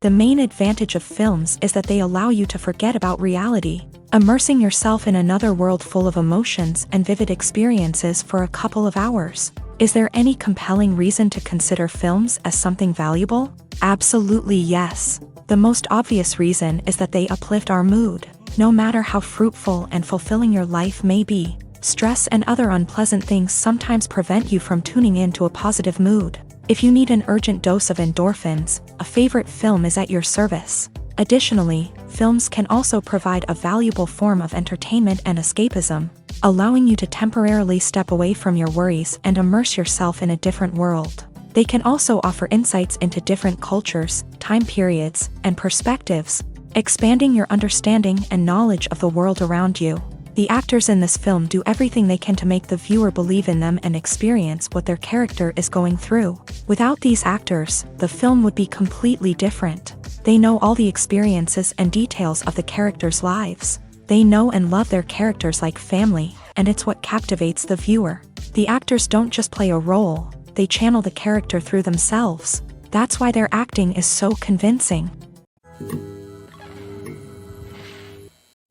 The main advantage of films is that they allow you to forget about reality, immersing yourself in another world full of emotions and vivid experiences for a couple of hours. Is there any compelling reason to consider films as something valuable? Absolutely yes. The most obvious reason is that they uplift our mood. No matter how fruitful and fulfilling your life may be, stress and other unpleasant things sometimes prevent you from tuning into a positive mood. If you need an urgent dose of endorphins, a favorite film is at your service. Additionally, films can also provide a valuable form of entertainment and escapism, allowing you to temporarily step away from your worries and immerse yourself in a different world. They can also offer insights into different cultures, time periods, and perspectives, expanding your understanding and knowledge of the world around you. The actors in this film do everything they can to make the viewer believe in them and experience what their character is going through. Without these actors, the film would be completely different. They know all the experiences and details of the characters' lives. They know and love their characters like family, and it's what captivates the viewer. The actors don't just play a role, they channel the character through themselves. That's why their acting is so convincing.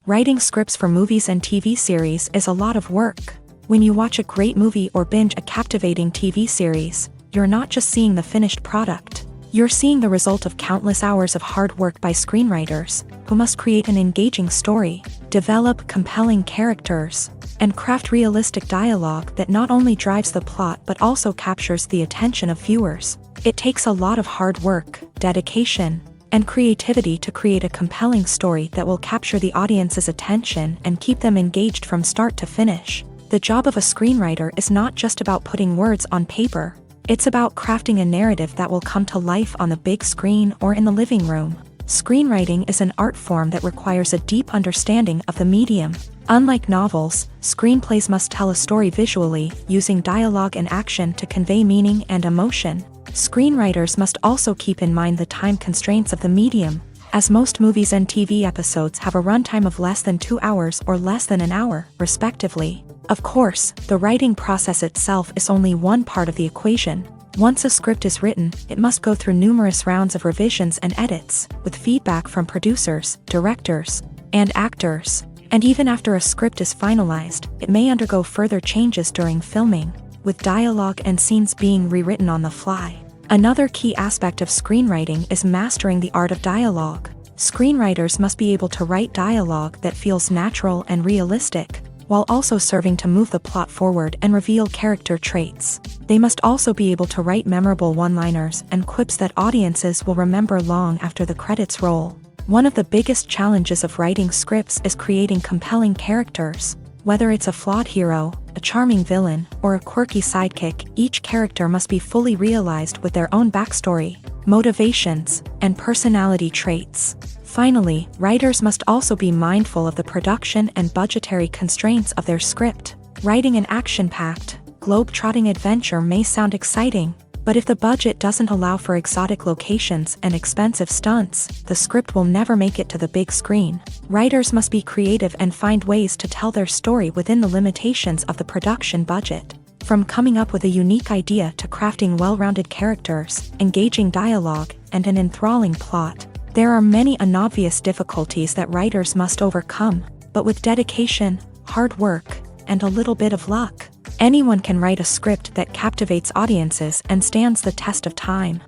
Writing scripts for movies and TV series is a lot of work. When you watch a great movie or binge a captivating TV series, you're not just seeing the finished product. You're seeing the result of countless hours of hard work by screenwriters, who must create an engaging story, develop compelling characters, and craft realistic dialogue that not only drives the plot but also captures the attention of viewers. It takes a lot of hard work, dedication, and creativity to create a compelling story that will capture the audience's attention and keep them engaged from start to finish. The job of a screenwriter is not just about putting words on paper. It's about crafting a narrative that will come to life on the big screen or in the living room. Screenwriting is an art form that requires a deep understanding of the medium. Unlike novels, screenplays must tell a story visually, using dialogue and action to convey meaning and emotion. Screenwriters must also keep in mind the time constraints of the medium, as most movies and TV episodes have a runtime of less than 2 hours or less than an hour, respectively. Of course, the writing process itself is only one part of the equation. Once a script is written, it must go through numerous rounds of revisions and edits, with feedback from producers, directors, and actors. And even after a script is finalized, it may undergo further changes during filming, with dialogue and scenes being rewritten on the fly. Another key aspect of screenwriting is mastering the art of dialogue. Screenwriters must be able to write dialogue that feels natural and realistic, while also serving to move the plot forward and reveal character traits. They must also be able to write memorable one-liners and quips that audiences will remember long after the credits roll. One of the biggest challenges of writing scripts is creating compelling characters. Whether it's a flawed hero, a charming villain, or a quirky sidekick, each character must be fully realized with their own backstory, motivations, and personality traits. Finally, writers must also be mindful of the production and budgetary constraints of their script. Writing an action-packed, globe-trotting adventure may sound exciting, but if the budget doesn't allow for exotic locations and expensive stunts, the script will never make it to the big screen. Writers must be creative and find ways to tell their story within the limitations of the production budget. From coming up with a unique idea to crafting well-rounded characters, engaging dialogue, and an enthralling plot, there are many unobvious difficulties that writers must overcome, but with dedication, hard work, and a little bit of luck, anyone can write a script that captivates audiences and stands the test of time.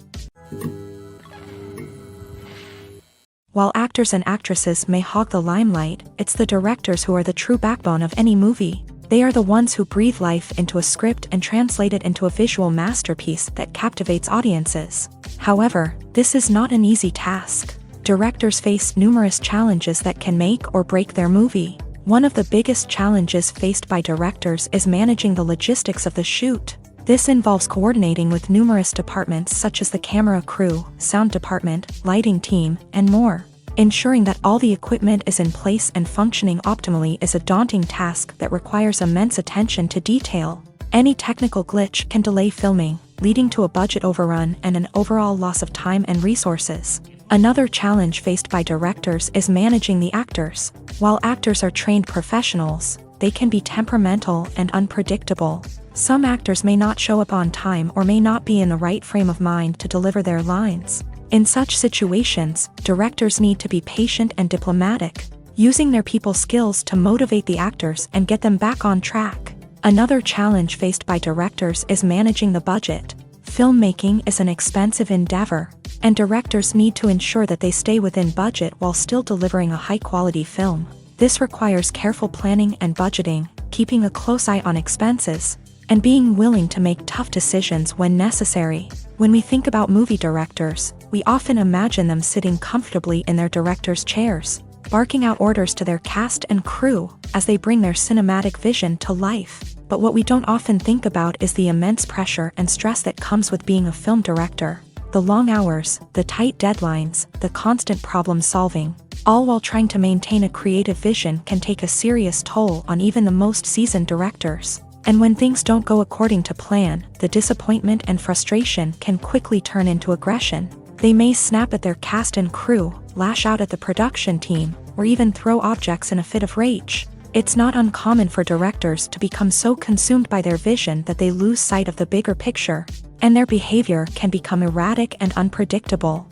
While actors and actresses may hog the limelight, it's the directors who are the true backbone of any movie. They are the ones who breathe life into a script and translate it into a visual masterpiece that captivates audiences. However, this is not an easy task. Directors face numerous challenges that can make or break their movie. One of the biggest challenges faced by directors is managing the logistics of the shoot. This involves coordinating with numerous departments such as the camera crew, sound department, lighting team, and more. Ensuring that all the equipment is in place and functioning optimally is a daunting task that requires immense attention to detail. Any technical glitch can delay filming, leading to a budget overrun and an overall loss of time and resources. Another challenge faced by directors is managing the actors. While actors are trained professionals, they can be temperamental and unpredictable. Some actors may not show up on time or may not be in the right frame of mind to deliver their lines. In such situations, directors need to be patient and diplomatic, using their people skills to motivate the actors and get them back on track. Another challenge faced by directors is managing the budget. Filmmaking is an expensive endeavor, and directors need to ensure that they stay within budget while still delivering a high-quality film. This requires careful planning and budgeting, keeping a close eye on expenses, and being willing to make tough decisions when necessary. When we think about movie directors, we often imagine them sitting comfortably in their director's chairs, barking out orders to their cast and crew as they bring their cinematic vision to life. But what we don't often think about is the immense pressure and stress that comes with being a film director. The long hours, the tight deadlines, the constant problem solving, all while trying to maintain a creative vision can take a serious toll on even the most seasoned directors. And when things don't go according to plan, the disappointment and frustration can quickly turn into aggression. They may snap at their cast and crew, lash out at the production team, or even throw objects in a fit of rage. It's not uncommon for directors to become so consumed by their vision that they lose sight of the bigger picture, and their behavior can become erratic and unpredictable.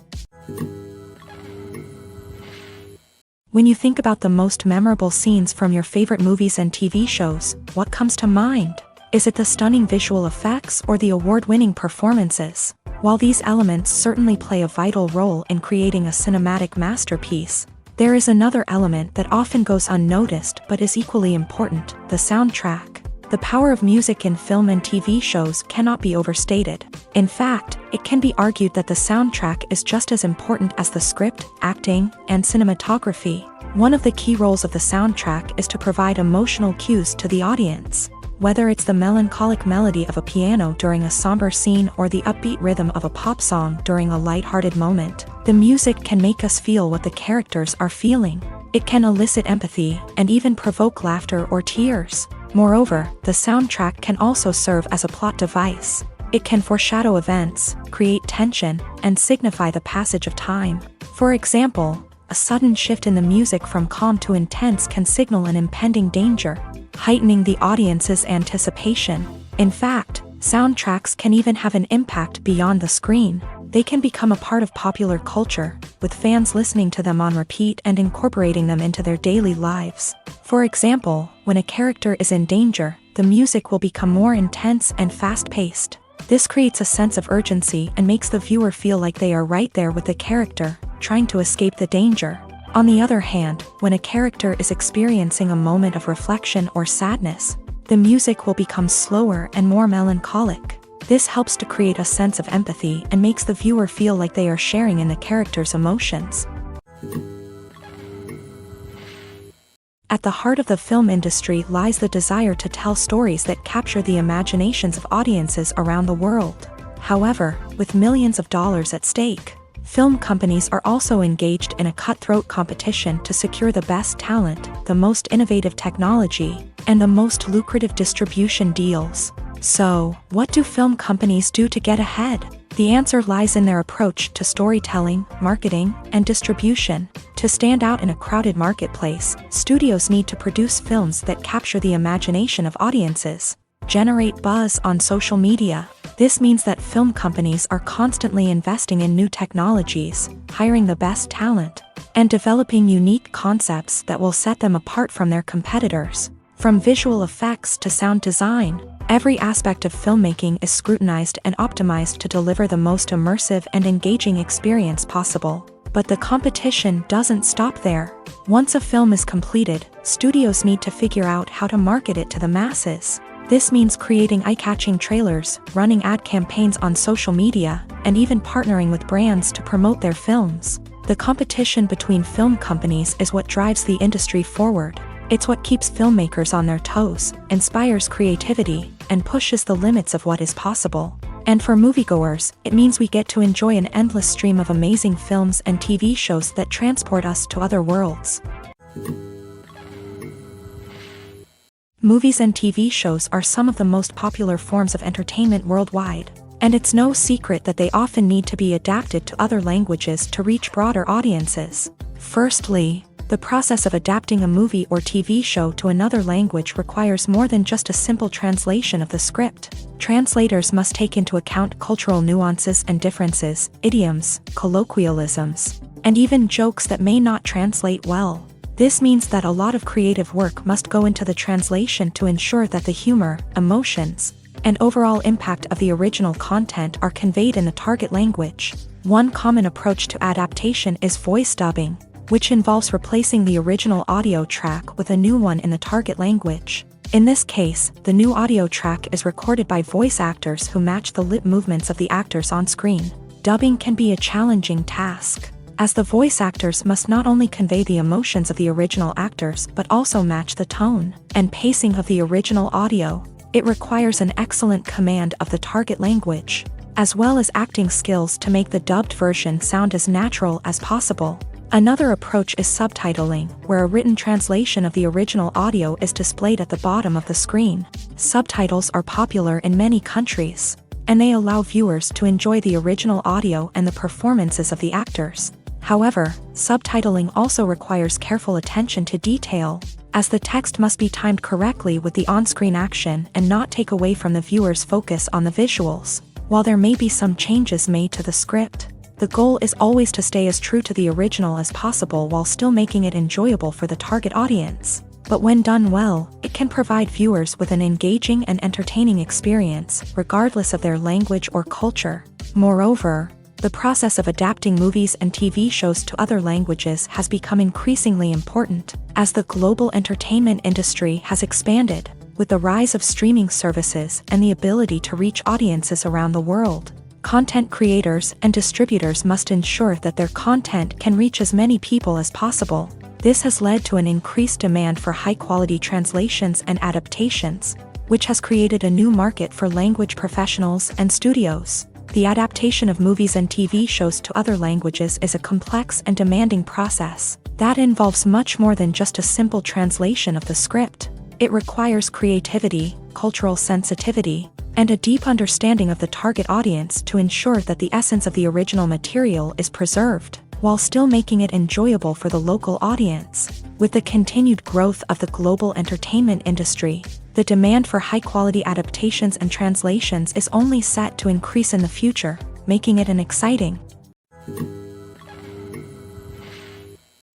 When you think about the most memorable scenes from your favorite movies and TV shows, what comes to mind? Is it the stunning visual effects or the award-winning performances? While these elements certainly play a vital role in creating a cinematic masterpiece, there is another element that often goes unnoticed but is equally important: the soundtrack. The power of music in film and TV shows cannot be overstated. In fact, it can be argued that the soundtrack is just as important as the script, acting, and cinematography. One of the key roles of the soundtrack is to provide emotional cues to the audience. Whether it's the melancholic melody of a piano during a somber scene or the upbeat rhythm of a pop song during a lighthearted moment, the music can make us feel what the characters are feeling. It can elicit empathy and even provoke laughter or tears. Moreover, the soundtrack can also serve as a plot device. It can foreshadow events, create tension, and signify the passage of time. For example, a sudden shift in the music from calm to intense can signal an impending danger, heightening the audience's anticipation. In fact, soundtracks can even have an impact beyond the screen. They can become a part of popular culture, with fans listening to them on repeat and incorporating them into their daily lives. For example, when a character is in danger, the music will become more intense and fast-paced. This creates a sense of urgency and makes the viewer feel like they are right there with the character, trying to escape the danger. On the other hand, when a character is experiencing a moment of reflection or sadness, the music will become slower and more melancholic. This helps to create a sense of empathy and makes the viewer feel like they are sharing in the character's emotions. At the heart of the film industry lies the desire to tell stories that capture the imaginations of audiences around the world. However, with millions of dollars at stake, film companies are also engaged in a cutthroat competition to secure the best talent, the most innovative technology, and the most lucrative distribution deals. So, what do film companies do to get ahead? The answer lies in their approach to storytelling, marketing, and distribution. To stand out in a crowded marketplace, studios need to produce films that capture the imagination of audiences, generate buzz on social media. This means that film companies are constantly investing in new technologies, hiring the best talent, and developing unique concepts that will set them apart from their competitors. From visual effects to sound design, every aspect of filmmaking is scrutinized and optimized to deliver the most immersive and engaging experience possible. But the competition doesn't stop there. Once a film is completed, studios need to figure out how to market it to the masses. This means creating eye-catching trailers, running ad campaigns on social media, and even partnering with brands to promote their films. The competition between film companies is what drives the industry forward. It's what keeps filmmakers on their toes, inspires creativity, and pushes the limits of what is possible. And for moviegoers, it means we get to enjoy an endless stream of amazing films and TV shows that transport us to other worlds. Movies and TV shows are some of the most popular forms of entertainment worldwide, and it's no secret that they often need to be adapted to other languages to reach broader audiences. Firstly, The process of adapting a movie or TV show to another language requires more than just a simple translation of the script. Translators must take into account cultural nuances and differences, idioms, colloquialisms, and even jokes that may not translate well. This means that a lot of creative work must go into the translation to ensure that the humor, emotions, and overall impact of the original content are conveyed in the target language. One common approach to adaptation is voice dubbing, which involves replacing the original audio track with a new one in the target language. In this case, the new audio track is recorded by voice actors who match the lip movements of the actors on screen. Dubbing can be a challenging task, as the voice actors must not only convey the emotions of the original actors but also match the tone and pacing of the original audio. It requires an excellent command of the target language, as well as acting skills to make the dubbed version sound as natural as possible. Another approach is subtitling, where a written translation of the original audio is displayed at the bottom of the screen. Subtitles are popular in many countries, and they allow viewers to enjoy the original audio and the performances of the actors. However, subtitling also requires careful attention to detail, as the text must be timed correctly with the on-screen action and not take away from the viewer's focus on the visuals. While there may be some changes made to the script, the goal is always to stay as true to the original as possible while still making it enjoyable for the target audience. But when done well, it can provide viewers with an engaging and entertaining experience, regardless of their language or culture. Moreover, the process of adapting movies and TV shows to other languages has become increasingly important, as the global entertainment industry has expanded, with the rise of streaming services and the ability to reach audiences around the world. Content creators and distributors must ensure that their content can reach as many people as possible. This has led to an increased demand for high-quality translations and adaptations, which has created a new market for language professionals and studios. The adaptation of movies and TV shows to other languages is a complex and demanding process that involves much more than just a simple translation of the script. It requires creativity, cultural sensitivity, and a deep understanding of the target audience to ensure that the essence of the original material is preserved, while still making it enjoyable for the local audience. With the continued growth of the global entertainment industry, the demand for high-quality adaptations and translations is only set to increase in the future, making it an exciting.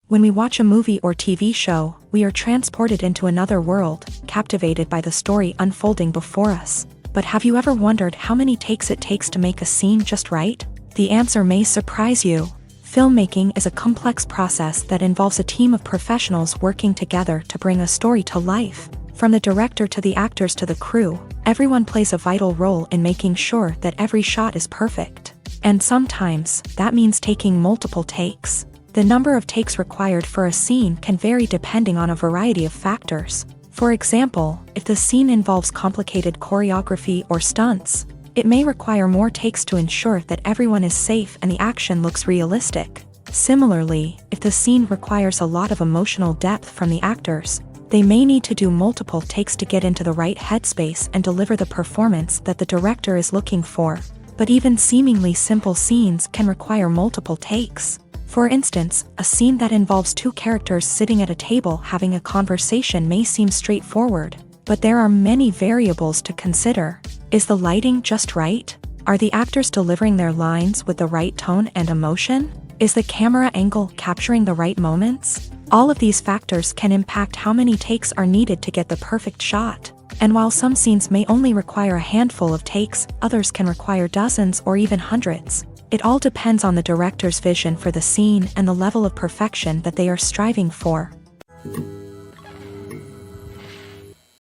When we watch a movie or TV show, we are transported into another world, captivated by the story unfolding before us. But have you ever wondered how many takes it takes to make a scene just right? The answer may surprise you. Filmmaking is a complex process that involves a team of professionals working together to bring a story to life. From the director to the actors to the crew, everyone plays a vital role in making sure that every shot is perfect. And sometimes, that means taking multiple takes. The number of takes required for a scene can vary depending on a variety of factors. For example, if the scene involves complicated choreography or stunts, it may require more takes to ensure that everyone is safe and the action looks realistic. Similarly, if the scene requires a lot of emotional depth from the actors, they may need to do multiple takes to get into the right headspace and deliver the performance that the director is looking for. But even seemingly simple scenes can require multiple takes. For instance, a scene that involves two characters sitting at a table having a conversation may seem straightforward, but there are many variables to consider. Is the lighting just right? Are the actors delivering their lines with the right tone and emotion? Is the camera angle capturing the right moments? All of these factors can impact how many takes are needed to get the perfect shot. And while some scenes may only require a handful of takes, others can require dozens or even hundreds. It all depends on the director's vision for the scene and the level of perfection that they are striving for.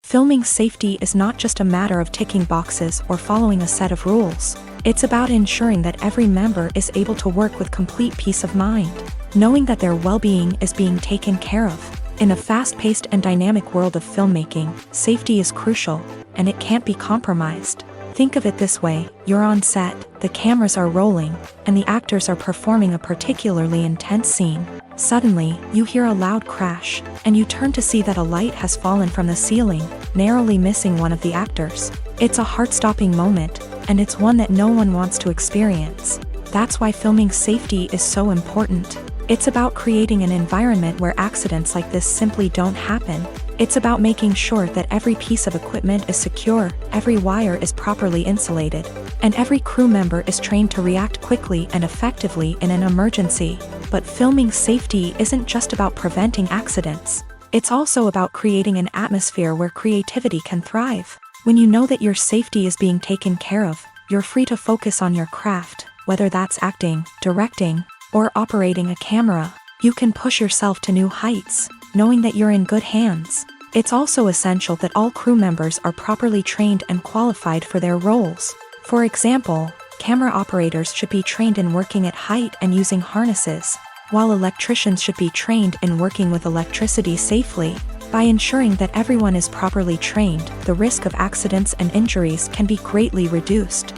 Filming safety is not just a matter of ticking boxes or following a set of rules. It's about ensuring that every member is able to work with complete peace of mind, knowing that their well-being is being taken care of. In a fast-paced and dynamic world of filmmaking, safety is crucial, and it can't be compromised. Think of it this way: you're on set, the cameras are rolling, and the actors are performing a particularly intense scene. Suddenly, you hear a loud crash, and you turn to see that a light has fallen from the ceiling, narrowly missing one of the actors. It's a heart-stopping moment, and it's one that no one wants to experience. That's why filming safety is so important. It's about creating an environment where accidents like this simply don't happen. It's about making sure that every piece of equipment is secure, every wire is properly insulated, and every crew member is trained to react quickly and effectively in an emergency. But filming safety isn't just about preventing accidents. It's also about creating an atmosphere where creativity can thrive. When you know that your safety is being taken care of, you're free to focus on your craft, whether that's acting, directing, or operating a camera. You can push yourself to new heights, knowing that you're in good hands. It's also essential that all crew members are properly trained and qualified for their roles. For example, camera operators should be trained in working at height and using harnesses, while electricians should be trained in working with electricity safely. By ensuring that everyone is properly trained, the risk of accidents and injuries can be greatly reduced.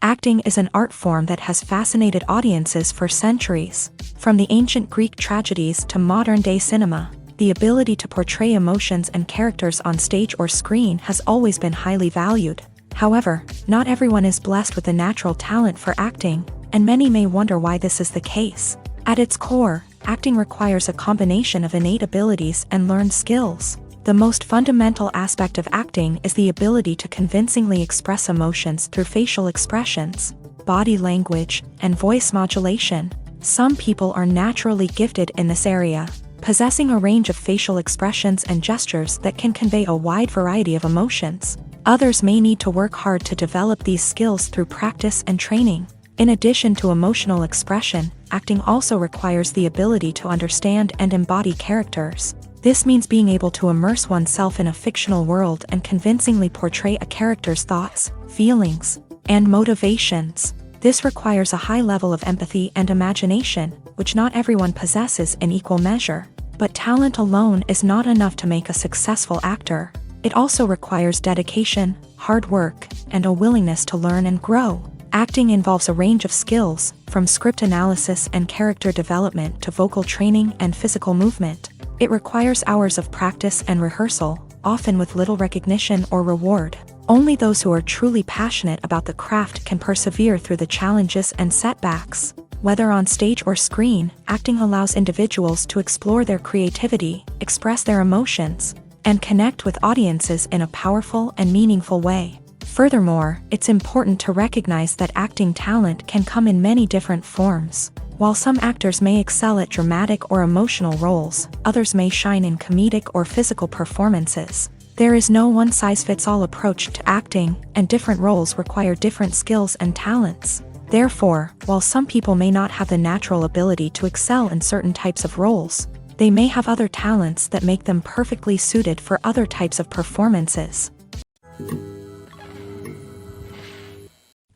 Acting is an art form that has fascinated audiences for centuries. From the ancient Greek tragedies to modern-day cinema, the ability to portray emotions and characters on stage or screen has always been highly valued. However, not everyone is blessed with a natural talent for acting, and many may wonder why this is the case. At its core, acting requires a combination of innate abilities and learned skills. The most fundamental aspect of acting is the ability to convincingly express emotions through facial expressions, body language, and voice modulation. Some people are naturally gifted in this area, possessing a range of facial expressions and gestures that can convey a wide variety of emotions. Others may need to work hard to develop these skills through practice and training. In addition to emotional expression, acting also requires the ability to understand and embody characters. This means being able to immerse oneself in a fictional world and convincingly portray a character's thoughts, feelings, and motivations. This requires a high level of empathy and imagination, which not everyone possesses in equal measure. But talent alone is not enough to make a successful actor. It also requires dedication, hard work, and a willingness to learn and grow. Acting involves a range of skills, from script analysis and character development to vocal training and physical movement. It requires hours of practice and rehearsal, often with little recognition or reward. Only those who are truly passionate about the craft can persevere through the challenges and setbacks. Whether on stage or screen, acting allows individuals to explore their creativity, express their emotions, and connect with audiences in a powerful and meaningful way. Furthermore, it's important to recognize that acting talent can come in many different forms. While some actors may excel at dramatic or emotional roles, others may shine in comedic or physical performances. There is no one-size-fits-all approach to acting, and different roles require different skills and talents. Therefore, while some people may not have the natural ability to excel in certain types of roles, they may have other talents that make them perfectly suited for other types of performances.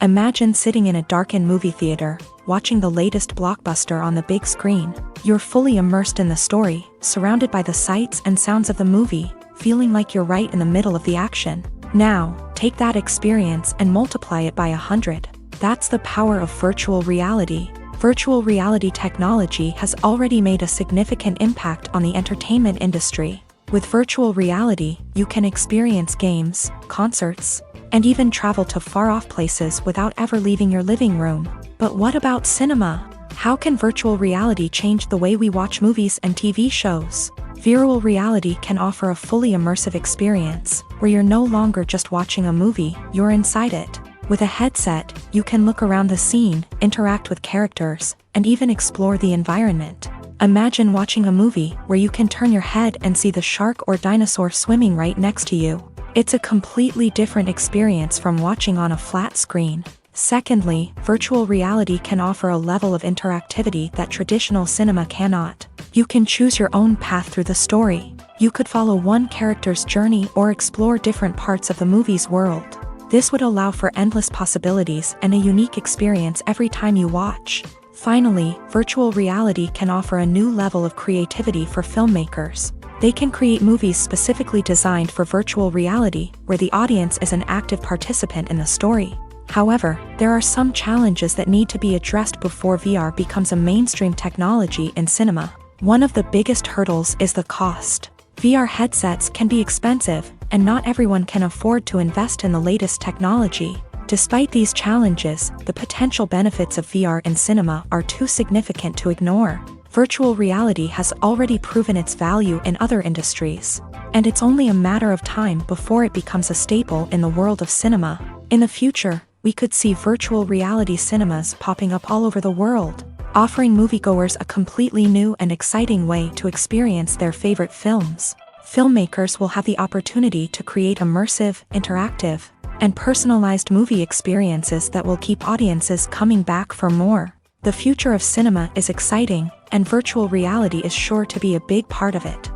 Imagine sitting in a darkened movie theater, watching the latest blockbuster on the big screen. You're fully immersed in the story, surrounded by the sights and sounds of the movie, feeling like you're right in the middle of the action. Now, take that experience and multiply it by 100. That's the power of virtual reality. Virtual reality technology has already made a significant impact on the entertainment industry. With virtual reality, you can experience games, concerts, and even travel to far-off places without ever leaving your living room. But what about cinema? How can virtual reality change the way we watch movies and TV shows? Virtual reality can offer a fully immersive experience, where you're no longer just watching a movie, you're inside it. With a headset, you can look around the scene, interact with characters, and even explore the environment. Imagine watching a movie where you can turn your head and see the shark or dinosaur swimming right next to you. It's a completely different experience from watching on a flat screen. Secondly, virtual reality can offer a level of interactivity that traditional cinema cannot. You can choose your own path through the story. You could follow one character's journey or explore different parts of the movie's world. This would allow for endless possibilities and a unique experience every time you watch. Finally, virtual reality can offer a new level of creativity for filmmakers. They can create movies specifically designed for virtual reality, where the audience is an active participant in the story. However, there are some challenges that need to be addressed before VR becomes a mainstream technology in cinema. One of the biggest hurdles is the cost. VR headsets can be expensive, and not everyone can afford to invest in the latest technology. Despite these challenges, the potential benefits of VR in cinema are too significant to ignore. Virtual reality has already proven its value in other industries, and it's only a matter of time before it becomes a staple in the world of cinema. In the future, we could see virtual reality cinemas popping up all over the world, offering moviegoers a completely new and exciting way to experience their favorite films. Filmmakers will have the opportunity to create immersive, interactive, and personalized movie experiences that will keep audiences coming back for more. The future of cinema is exciting, and virtual reality is sure to be a big part of it.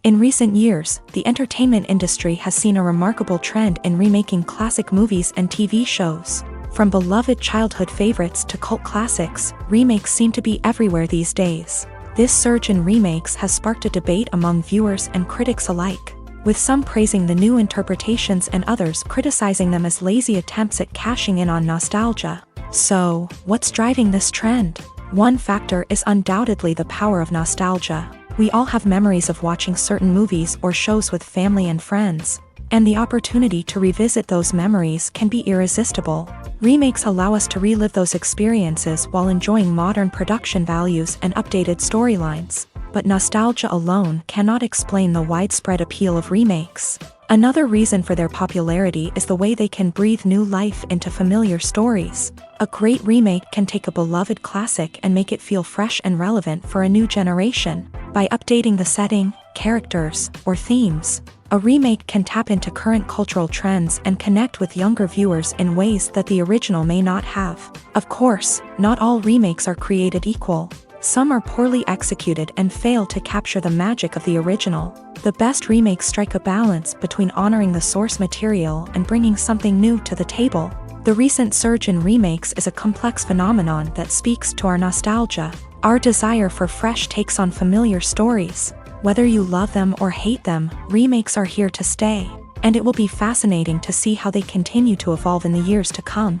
In recent years, the entertainment industry has seen a remarkable trend in remaking classic movies and TV shows. From beloved childhood favorites to cult classics, remakes seem to be everywhere these days. This surge in remakes has sparked a debate among viewers and critics alike, with some praising the new interpretations and others criticizing them as lazy attempts at cashing in on nostalgia. So, what's driving this trend? One factor is undoubtedly the power of nostalgia. We all have memories of watching certain movies or shows with family and friends, and the opportunity to revisit those memories can be irresistible. Remakes allow us to relive those experiences while enjoying modern production values and updated storylines. But nostalgia alone cannot explain the widespread appeal of remakes. Another reason for their popularity is the way they can breathe new life into familiar stories. A great remake can take a beloved classic and make it feel fresh and relevant for a new generation. By updating the setting, characters, or themes, a remake can tap into current cultural trends and connect with younger viewers in ways that the original may not have. Of course, not all remakes are created equal. Some are poorly executed and fail to capture the magic of the original. The best remakes strike a balance between honoring the source material and bringing something new to the table. The recent surge in remakes is a complex phenomenon that speaks to our nostalgia, our desire for fresh takes on familiar stories. Whether you love them or hate them, remakes are here to stay, and it will be fascinating to see how they continue to evolve in the years to come.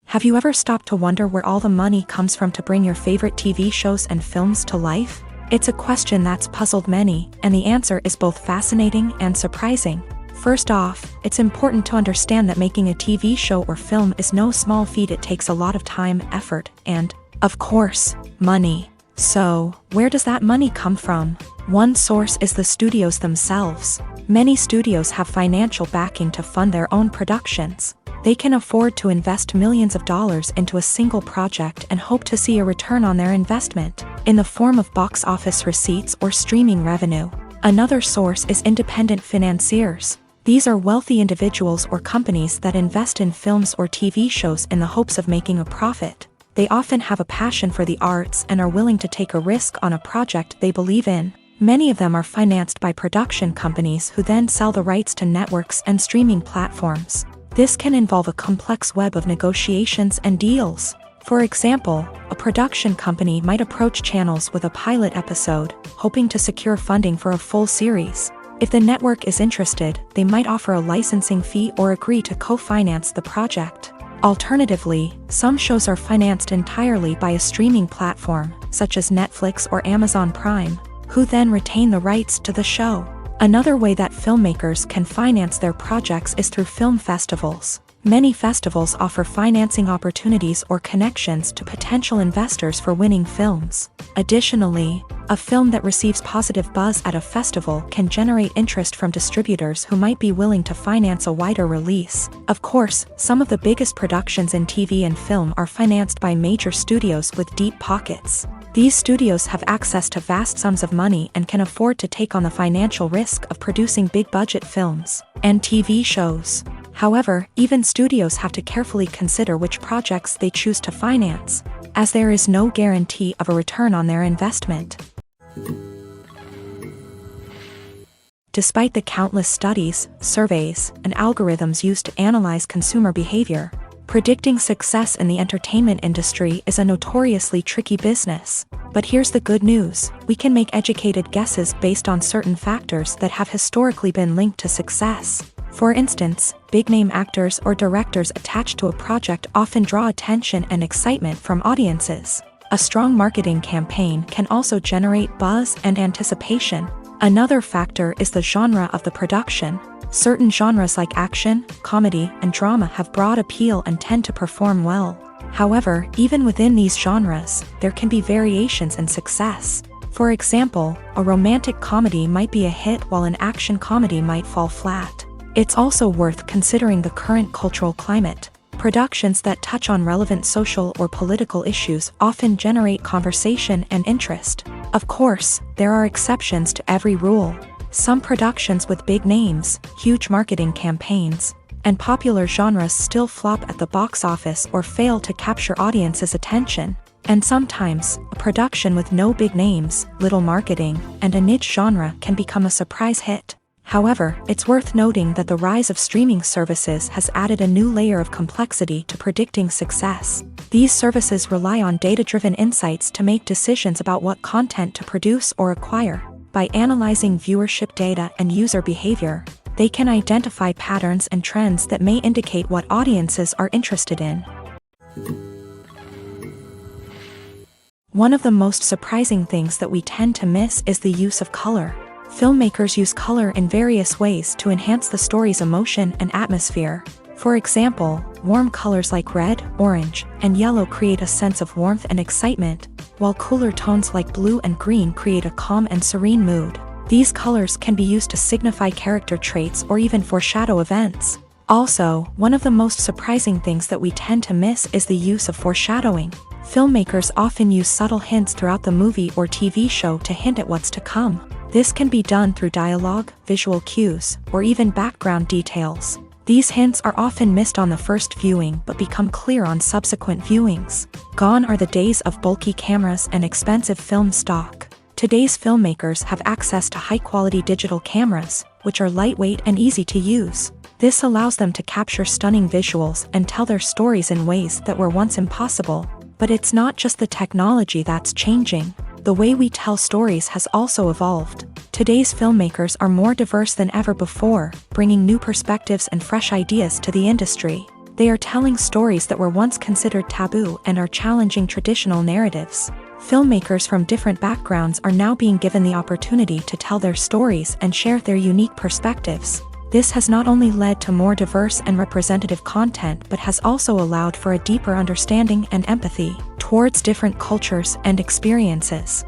Have you ever stopped to wonder where all the money comes from to bring your favorite TV shows and films to life? It's a question that's puzzled many, and the answer is both fascinating and surprising. First off, it's important to understand that making a TV show or film is no small feat. It takes a lot of time, effort, and, of course, money. So, where does that money come from? One source is the studios themselves. Many studios have financial backing to fund their own productions. They can afford to invest millions of dollars into a single project and hope to see a return on their investment, in the form of box office receipts or streaming revenue. Another source is independent financiers. These are wealthy individuals or companies that invest in films or TV shows in the hopes of making a profit. They often have a passion for the arts and are willing to take a risk on a project they believe in. Many of them are financed by production companies who then sell the rights to networks and streaming platforms. This can involve a complex web of negotiations and deals. For example, a production company might approach channels with a pilot episode, hoping to secure funding for a full series. If the network is interested, they might offer a licensing fee or agree to co-finance the project. Alternatively, some shows are financed entirely by a streaming platform, such as Netflix or Amazon Prime, who then retain the rights to the show. Another way that filmmakers can finance their projects is through film festivals. Many festivals offer financing opportunities or connections to potential investors for winning films. Additionally, a film that receives positive buzz at a festival can generate interest from distributors who might be willing to finance a wider release. Of course, some of the biggest productions in TV and film are financed by major studios with deep pockets. These studios have access to vast sums of money and can afford to take on the financial risk of producing big-budget films and TV shows. However, even studios have to carefully consider which projects they choose to finance, as there is no guarantee of a return on their investment. Despite the countless studies, surveys, and algorithms used to analyze consumer behavior, predicting success in the entertainment industry is a notoriously tricky business. But here's the good news: we can make educated guesses based on certain factors that have historically been linked to success. For instance, big-name actors or directors attached to a project often draw attention and excitement from audiences. A strong marketing campaign can also generate buzz and anticipation. Another factor is the genre of the production. Certain genres like action, comedy, and drama have broad appeal and tend to perform well. However, even within these genres, there can be variations in success. For example, a romantic comedy might be a hit while an action comedy might fall flat. It's also worth considering the current cultural climate. Productions that touch on relevant social or political issues often generate conversation and interest. Of course, there are exceptions to every rule. Some productions with big names, huge marketing campaigns, and popular genres still flop at the box office or fail to capture audiences' attention. And sometimes, a production with no big names, little marketing, and a niche genre can become a surprise hit. However, it's worth noting that the rise of streaming services has added a new layer of complexity to predicting success. These services rely on data-driven insights to make decisions about what content to produce or acquire. By analyzing viewership data and user behavior, they can identify patterns and trends that may indicate what audiences are interested in. One of the most surprising things that we tend to miss is the use of color. Filmmakers use color in various ways to enhance the story's emotion and atmosphere. For example, warm colors like red, orange, and yellow create a sense of warmth and excitement, while cooler tones like blue and green create a calm and serene mood. These colors can be used to signify character traits or even foreshadow events. Also, one of the most surprising things that we tend to miss is the use of foreshadowing. Filmmakers often use subtle hints throughout the movie or TV show to hint at what's to come. This can be done through dialogue, visual cues, or even background details. These hints are often missed on the first viewing but become clear on subsequent viewings. Gone are the days of bulky cameras and expensive film stock. Today's filmmakers have access to high-quality digital cameras, which are lightweight and easy to use. This allows them to capture stunning visuals and tell their stories in ways that were once impossible. But it's not just the technology that's changing. The way we tell stories has also evolved. Today's filmmakers are more diverse than ever before, bringing new perspectives and fresh ideas to the industry. They are telling stories that were once considered taboo and are challenging traditional narratives. Filmmakers from different backgrounds are now being given the opportunity to tell their stories and share their unique perspectives. This has not only led to more diverse and representative content but has also allowed for a deeper understanding and empathy towards different cultures and experiences.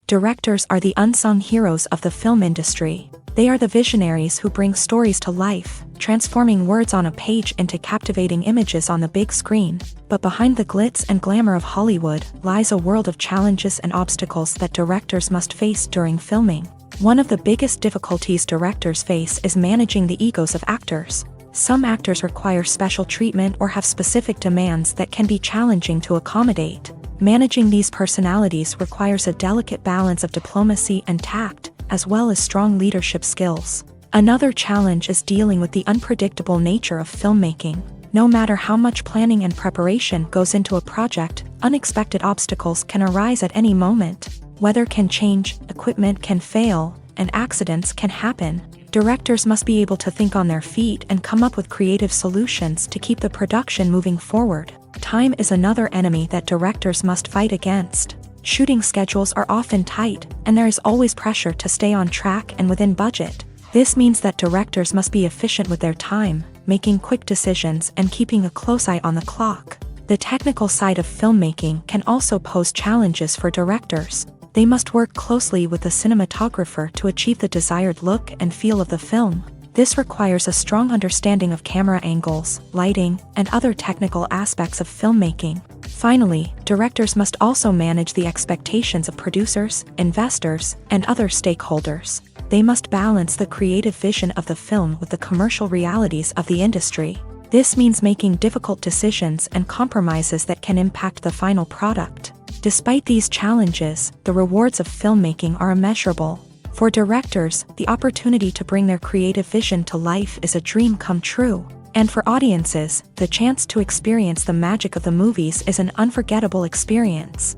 Directors are the unsung heroes of the film industry. They are the visionaries who bring stories to life, transforming words on a page into captivating images on the big screen. But behind the glitz and glamour of Hollywood lies a world of challenges and obstacles that directors must face during filming. One of the biggest difficulties directors face is managing the egos of actors. Some actors require special treatment or have specific demands that can be challenging to accommodate. Managing these personalities requires a delicate balance of diplomacy and tact, as well as strong leadership skills. Another challenge is dealing with the unpredictable nature of filmmaking. No matter how much planning and preparation goes into a project, unexpected obstacles can arise at any moment. Weather can change, equipment can fail, and accidents can happen. Directors must be able to think on their feet and come up with creative solutions to keep the production moving forward. Time is another enemy that directors must fight against. Shooting schedules are often tight, and there is always pressure to stay on track and within budget. This means that directors must be efficient with their time, making quick decisions and keeping a close eye on the clock. The technical side of filmmaking can also pose challenges for directors. They must work closely with the cinematographer to achieve the desired look and feel of the film. This requires a strong understanding of camera angles, lighting, and other technical aspects of filmmaking. Finally, directors must also manage the expectations of producers, investors, and other stakeholders. They must balance the creative vision of the film with the commercial realities of the industry. This means making difficult decisions and compromises that can impact the final product. Despite these challenges, the rewards of filmmaking are immeasurable. For directors, the opportunity to bring their creative vision to life is a dream come true. And for audiences, the chance to experience the magic of the movies is an unforgettable experience.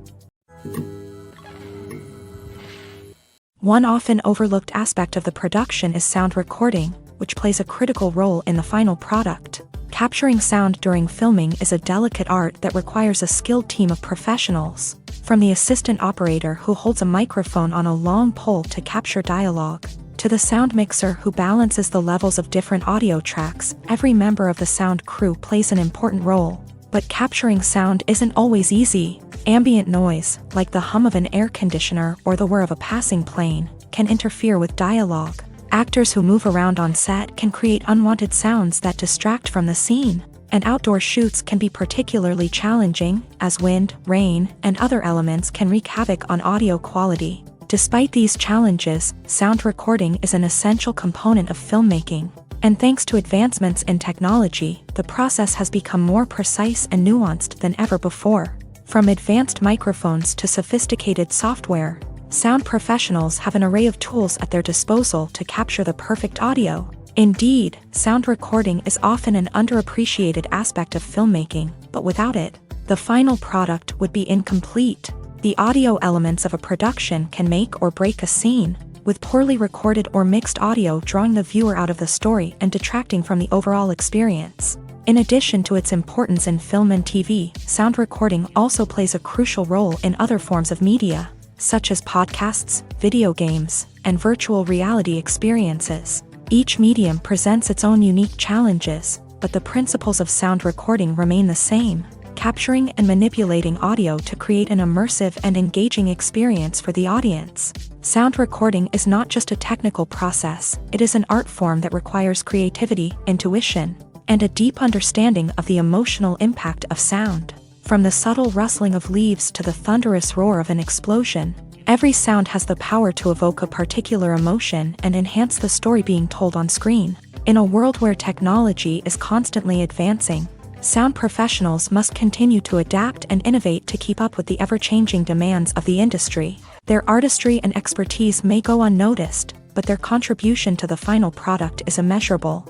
One often overlooked aspect of the production is sound recording, which plays a critical role in the final product. Capturing sound during filming is a delicate art that requires a skilled team of professionals. From the assistant operator who holds a microphone on a long pole to capture dialogue, to the sound mixer who balances the levels of different audio tracks, every member of the sound crew plays an important role. But capturing sound isn't always easy. Ambient noise, like the hum of an air conditioner or the whir of a passing plane, can interfere with dialogue. Actors who move around on set can create unwanted sounds that distract from the scene. And outdoor shoots can be particularly challenging, as wind, rain, and other elements can wreak havoc on audio quality. Despite these challenges, sound recording is an essential component of filmmaking. And thanks to advancements in technology, the process has become more precise and nuanced than ever before. From advanced microphones to sophisticated software, sound professionals have an array of tools at their disposal to capture the perfect audio. Indeed, sound recording is often an underappreciated aspect of filmmaking, but without it, the final product would be incomplete. The audio elements of a production can make or break a scene, with poorly recorded or mixed audio drawing the viewer out of the story and detracting from the overall experience. In addition to its importance in film and TV, sound recording also plays a crucial role in other forms of media, such as podcasts, video games, and virtual reality experiences. Each medium presents its own unique challenges, but the principles of sound recording remain the same, capturing and manipulating audio to create an immersive and engaging experience for the audience. Sound recording is not just a technical process, it is an art form that requires creativity, intuition, and a deep understanding of the emotional impact of sound. From the subtle rustling of leaves to the thunderous roar of an explosion, every sound has the power to evoke a particular emotion and enhance the story being told on screen. In a world where technology is constantly advancing, sound professionals must continue to adapt and innovate to keep up with the ever-changing demands of the industry. Their artistry and expertise may go unnoticed, but their contribution to the final product is immeasurable.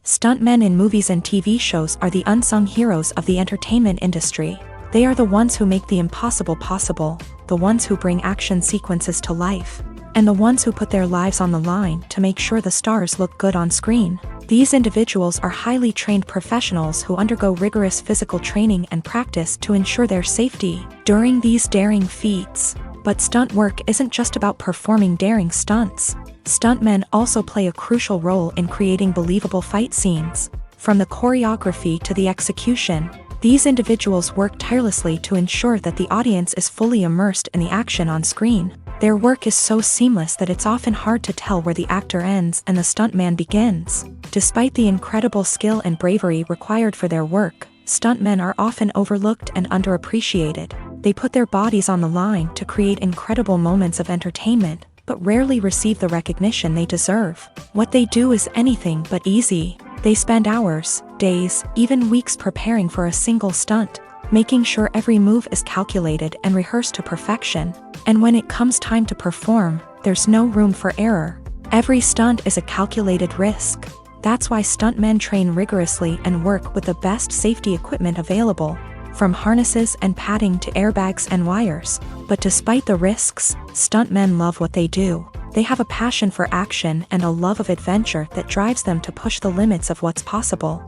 Stuntmen in movies and TV shows are the unsung heroes of the entertainment industry. They are the ones who make the impossible possible, the ones who bring action sequences to life, and the ones who put their lives on the line to make sure the stars look good on screen. These individuals are highly trained professionals who undergo rigorous physical training and practice to ensure their safety during these daring feats. But stunt work isn't just about performing daring stunts. Stuntmen also play a crucial role in creating believable fight scenes. From the choreography to the execution, these individuals work tirelessly to ensure that the audience is fully immersed in the action on screen. Their work is so seamless that it's often hard to tell where the actor ends and the stuntman begins. Despite the incredible skill and bravery required for their work, stuntmen are often overlooked and underappreciated. They put their bodies on the line to create incredible moments of entertainment, but rarely receive the recognition they deserve. What they do is anything but easy. They spend hours, days, even weeks preparing for a single stunt, making sure every move is calculated and rehearsed to perfection. And when it comes time to perform, there's no room for error. Every stunt is a calculated risk. That's why stuntmen train rigorously and work with the best safety equipment available, from harnesses and padding to airbags and wires. But despite the risks, stuntmen love what they do. They have a passion for action and a love of adventure that drives them to push the limits of what's possible.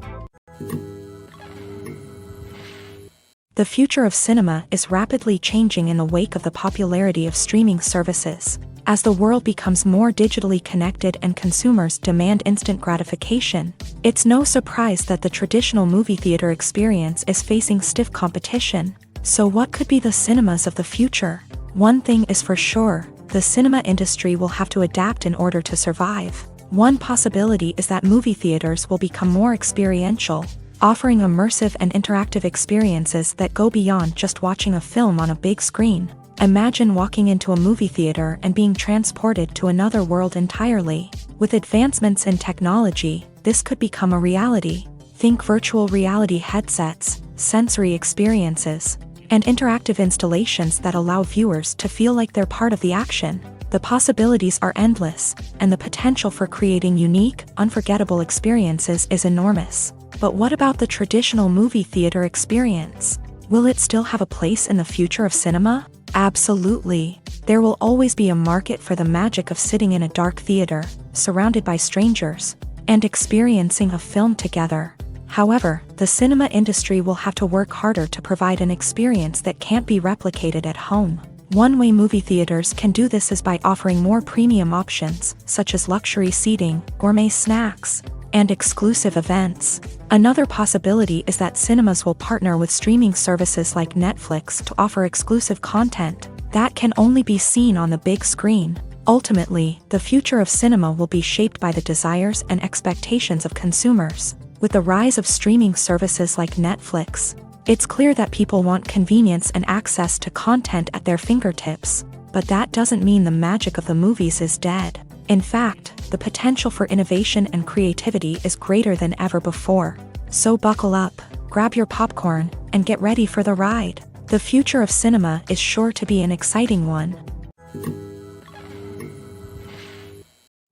The future of cinema is rapidly changing in the wake of the popularity of streaming services. As the world becomes more digitally connected and consumers demand instant gratification, it's no surprise that the traditional movie theater experience is facing stiff competition. So what could be the cinemas of the future? One thing is for sure, the cinema industry will have to adapt in order to survive. One possibility is that movie theaters will become more experiential, offering immersive and interactive experiences that go beyond just watching a film on a big screen. Imagine walking into a movie theater and being transported to another world entirely. With advancements in technology, this could become a reality. Think virtual reality headsets, sensory experiences, and interactive installations that allow viewers to feel like they're part of the action. The possibilities are endless, and the potential for creating unique, unforgettable experiences is enormous. But what about the traditional movie theater experience? Will it still have a place in the future of cinema? Absolutely. There will always be a market for the magic of sitting in a dark theater, surrounded by strangers, and experiencing a film together. However, the cinema industry will have to work harder to provide an experience that can't be replicated at home. One way movie theaters can do this is by offering more premium options, such as luxury seating, gourmet snacks, and exclusive events. Another possibility is that cinemas will partner with streaming services like Netflix to offer exclusive content that can only be seen on the big screen. Ultimately, the future of cinema will be shaped by the desires and expectations of consumers. With the rise of streaming services like Netflix, it's clear that people want convenience and access to content at their fingertips. But that doesn't mean the magic of the movies is dead. In fact, the potential for innovation and creativity is greater than ever before. So buckle up, grab your popcorn, and get ready for the ride. The future of cinema is sure to be an exciting one.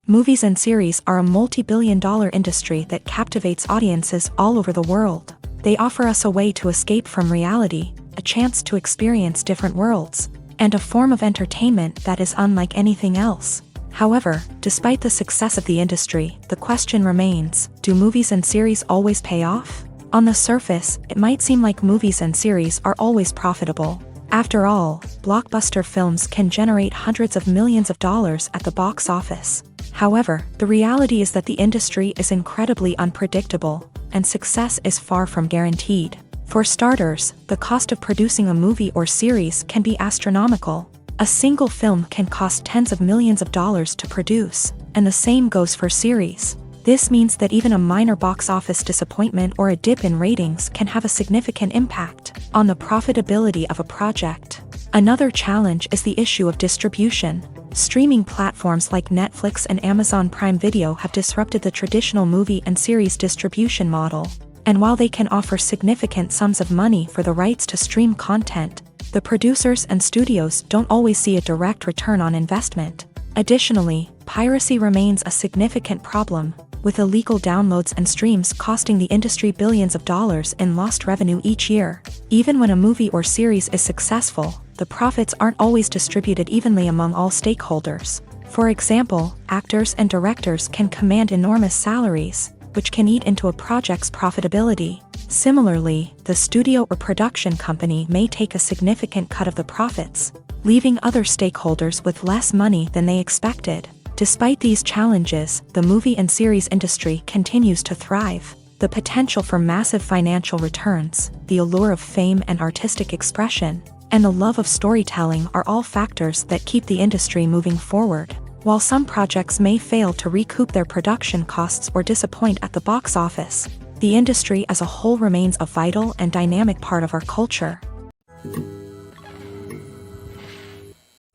Movies and series are a multi-billion-dollar industry that captivates audiences all over the world. They offer us a way to escape from reality, a chance to experience different worlds, and a form of entertainment that is unlike anything else. However, despite the success of the industry, the question remains, do movies and series always pay off? On the surface, it might seem like movies and series are always profitable. After all, blockbuster films can generate hundreds of millions of dollars at the box office. However, the reality is that the industry is incredibly unpredictable, and success is far from guaranteed. For starters, the cost of producing a movie or series can be astronomical. A single film can cost tens of millions of dollars to produce, and the same goes for series. This means that even a minor box office disappointment or a dip in ratings can have a significant impact on the profitability of a project. Another challenge is the issue of distribution. Streaming platforms like Netflix and Amazon Prime Video have disrupted the traditional movie and series distribution model. And while they can offer significant sums of money for the rights to stream content, the producers and studios don't always see a direct return on investment. Additionally, piracy remains a significant problem, with illegal downloads and streams costing the industry billions of dollars in lost revenue each year. Even when a movie or series is successful, the profits aren't always distributed evenly among all stakeholders. For example, actors and directors can command enormous salaries, which can eat into a project's profitability. Similarly, the studio or production company may take a significant cut of the profits, leaving other stakeholders with less money than they expected. Despite these challenges, the movie and series industry continues to thrive. The potential for massive financial returns, the allure of fame and artistic expression, and the love of storytelling are all factors that keep the industry moving forward. While some projects may fail to recoup their production costs or disappoint at the box office, the industry as a whole remains a vital and dynamic part of our culture.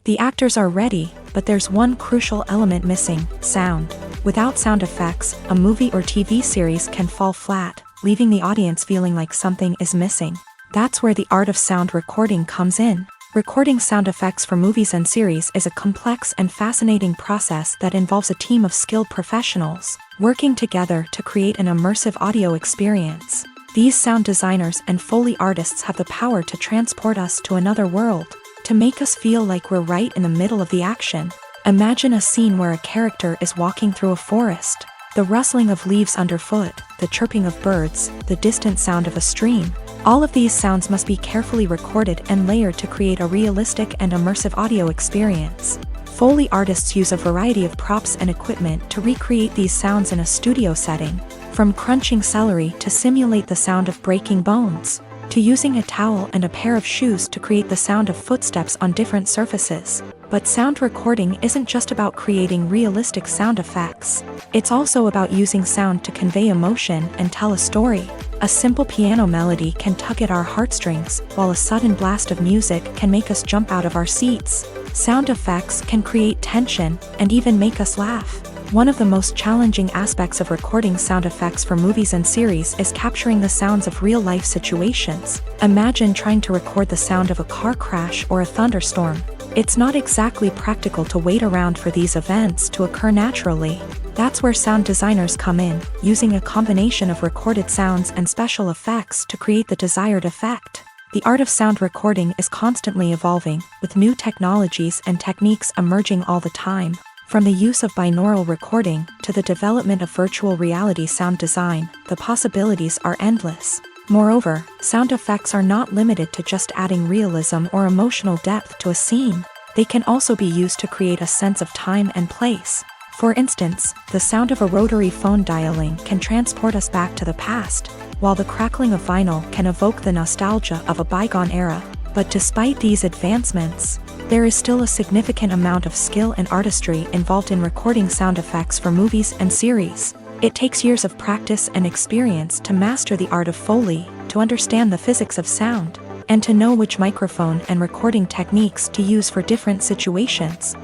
The actors are ready, but there's one crucial element missing: sound. Without sound effects, a movie or TV series can fall flat, leaving the audience feeling like something is missing. That's where the art of sound recording comes in. Recording sound effects for movies and series is a complex and fascinating process that involves a team of skilled professionals working together to create an immersive audio experience. These sound designers and Foley artists have the power to transport us to another world, to make us feel like we're right in the middle of the action. Imagine a scene where a character is walking through a forest. The rustling of leaves underfoot, the chirping of birds, the distant sound of a stream. All of these sounds must be carefully recorded and layered to create a realistic and immersive audio experience. Foley artists use a variety of props and equipment to recreate these sounds in a studio setting, from crunching celery to simulate the sound of breaking bones, to using a towel and a pair of shoes to create the sound of footsteps on different surfaces. But sound recording isn't just about creating realistic sound effects. It's also about using sound to convey emotion and tell a story. A simple piano melody can tug at our heartstrings, while a sudden blast of music can make us jump out of our seats. Sound effects can create tension and even make us laugh. One of the most challenging aspects of recording sound effects for movies and series is capturing the sounds of real-life situations. Imagine trying to record the sound of a car crash or a thunderstorm. It's not exactly practical to wait around for these events to occur naturally. That's where sound designers come in, using a combination of recorded sounds and special effects to create the desired effect. The art of sound recording is constantly evolving, with new technologies and techniques emerging all the time. From the use of binaural recording to the development of virtual reality sound design, the possibilities are endless. Moreover, sound effects are not limited to just adding realism or emotional depth to a scene. They can also be used to create a sense of time and place. For instance, the sound of a rotary phone dialing can transport us back to the past, while the crackling of vinyl can evoke the nostalgia of a bygone era. But despite these advancements, there is still a significant amount of skill and artistry involved in recording sound effects for movies and series. It takes years of practice and experience to master the art of Foley, to understand the physics of sound, and to know which microphone and recording techniques to use for different situations.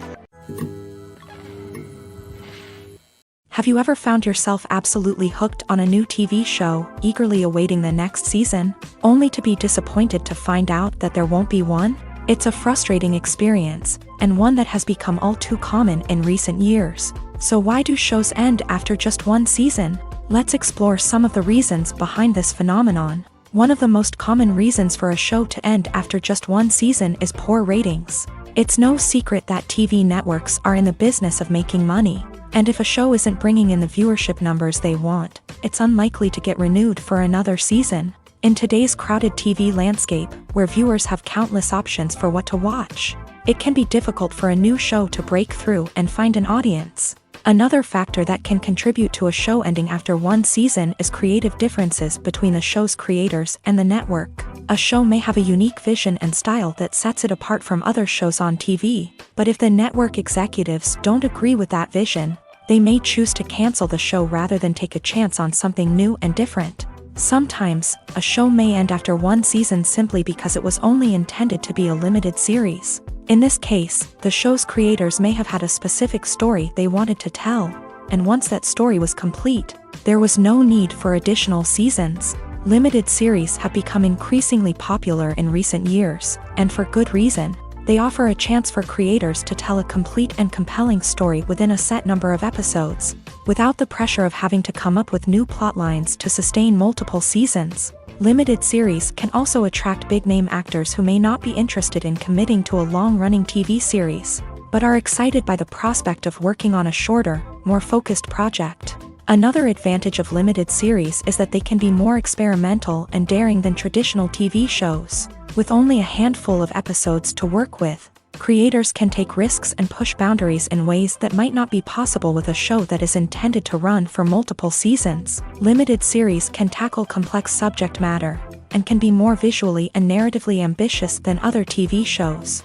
Have you ever found yourself absolutely hooked on a new TV show, eagerly awaiting the next season, only to be disappointed to find out that there won't be one? It's a frustrating experience, and one that has become all too common in recent years. So why do shows end after just one season? Let's explore some of the reasons behind this phenomenon. One of the most common reasons for a show to end after just one season is poor ratings. It's no secret that TV networks are in the business of making money, and if a show isn't bringing in the viewership numbers they want, it's unlikely to get renewed for another season. In today's crowded TV landscape, where viewers have countless options for what to watch, it can be difficult for a new show to break through and find an audience. Another factor that can contribute to a show ending after one season is creative differences between the show's creators and the network. A show may have a unique vision and style that sets it apart from other shows on TV, but if the network executives don't agree with that vision, they may choose to cancel the show rather than take a chance on something new and different. Sometimes, a show may end after one season simply because it was only intended to be a limited series. In this case, the show's creators may have had a specific story they wanted to tell, and once that story was complete, there was no need for additional seasons. Limited series have become increasingly popular in recent years, and for good reason. They offer a chance for creators to tell a complete and compelling story within a set number of episodes, without the pressure of having to come up with new plotlines to sustain multiple seasons. Limited series can also attract big-name actors who may not be interested in committing to a long-running TV series, but are excited by the prospect of working on a shorter, more focused project. Another advantage of limited series is that they can be more experimental and daring than traditional TV shows. With only a handful of episodes to work with, creators can take risks and push boundaries in ways that might not be possible with a show that is intended to run for multiple seasons. Limited series can tackle complex subject matter, and can be more visually and narratively ambitious than other TV shows.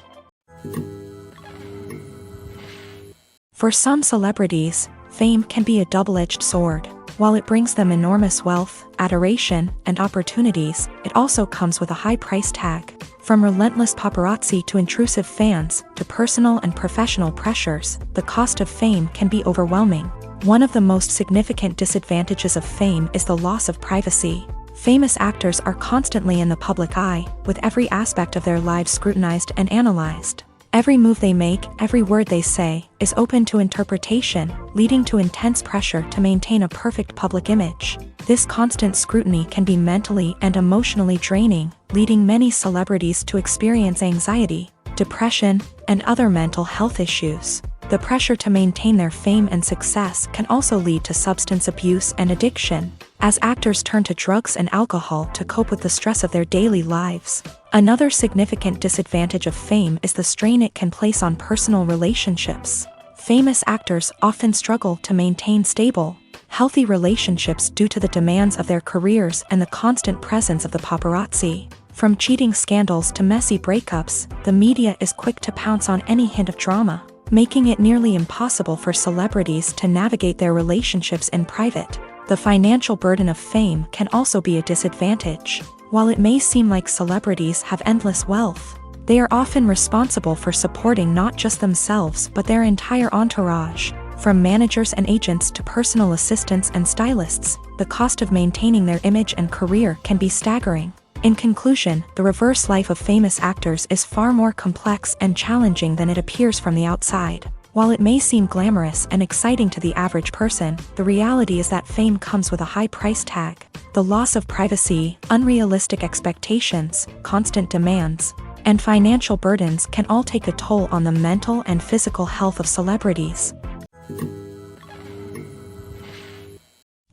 For some celebrities, fame can be a double-edged sword. While it brings them enormous wealth, adoration, and opportunities, it also comes with a high price tag. From relentless paparazzi to intrusive fans, to personal and professional pressures, the cost of fame can be overwhelming. One of the most significant disadvantages of fame is the loss of privacy. Famous actors are constantly in the public eye, with every aspect of their lives scrutinized and analyzed. Every move they make, every word they say, is open to interpretation, leading to intense pressure to maintain a perfect public image. This constant scrutiny can be mentally and emotionally draining, leading many celebrities to experience anxiety, depression, and other mental health issues. The pressure to maintain their fame and success can also lead to substance abuse and addiction, as actors turn to drugs and alcohol to cope with the stress of their daily lives. Another significant disadvantage of fame is the strain it can place on personal relationships. Famous actors often struggle to maintain stable, healthy relationships due to the demands of their careers and the constant presence of the paparazzi. From cheating scandals to messy breakups, the media is quick to pounce on any hint of drama, making it nearly impossible for celebrities to navigate their relationships in private. The financial burden of fame can also be a disadvantage. While it may seem like celebrities have endless wealth, they are often responsible for supporting not just themselves but their entire entourage. From managers and agents to personal assistants and stylists, the cost of maintaining their image and career can be staggering. In conclusion, the reverse life of famous actors is far more complex and challenging than it appears from the outside. While it may seem glamorous and exciting to the average person, the reality is that fame comes with a high price tag. The loss of privacy, unrealistic expectations, constant demands, and financial burdens can all take a toll on the mental and physical health of celebrities.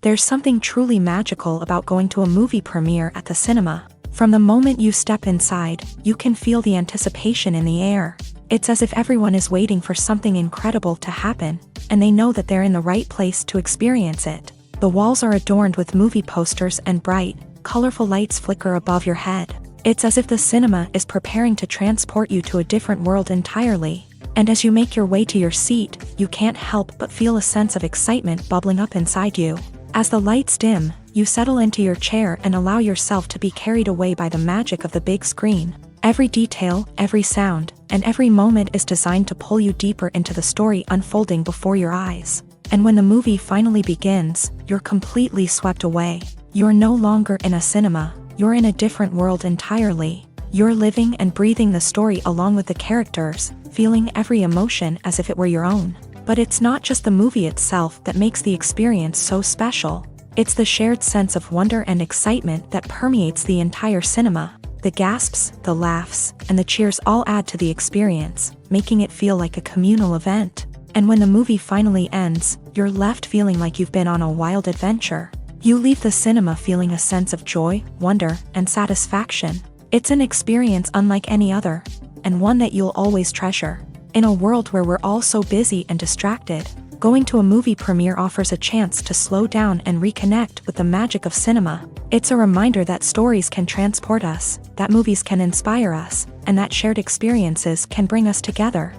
There's something truly magical about going to a movie premiere at the cinema. From the moment you step inside, you can feel the anticipation in the air. It's as if everyone is waiting for something incredible to happen, and they know that they're in the right place to experience it. The walls are adorned with movie posters and bright, colorful lights flicker above your head. It's as if the cinema is preparing to transport you to a different world entirely. And as you make your way to your seat, you can't help but feel a sense of excitement bubbling up inside you. As the lights dim, you settle into your chair and allow yourself to be carried away by the magic of the big screen. Every detail, every sound, and every moment is designed to pull you deeper into the story unfolding before your eyes. And when the movie finally begins, you're completely swept away. You're no longer in a cinema, you're in a different world entirely. You're living and breathing the story along with the characters, feeling every emotion as if it were your own. But it's not just the movie itself that makes the experience so special. It's the shared sense of wonder and excitement that permeates the entire cinema. The gasps, the laughs, and the cheers all add to the experience, making it feel like a communal event. And when the movie finally ends, you're left feeling like you've been on a wild adventure. You leave the cinema feeling a sense of joy, wonder, and satisfaction. It's an experience unlike any other, and one that you'll always treasure. In a world where we're all so busy and distracted, going to a movie premiere offers a chance to slow down and reconnect with the magic of cinema. It's a reminder that stories can transport us, that movies can inspire us, and that shared experiences can bring us together.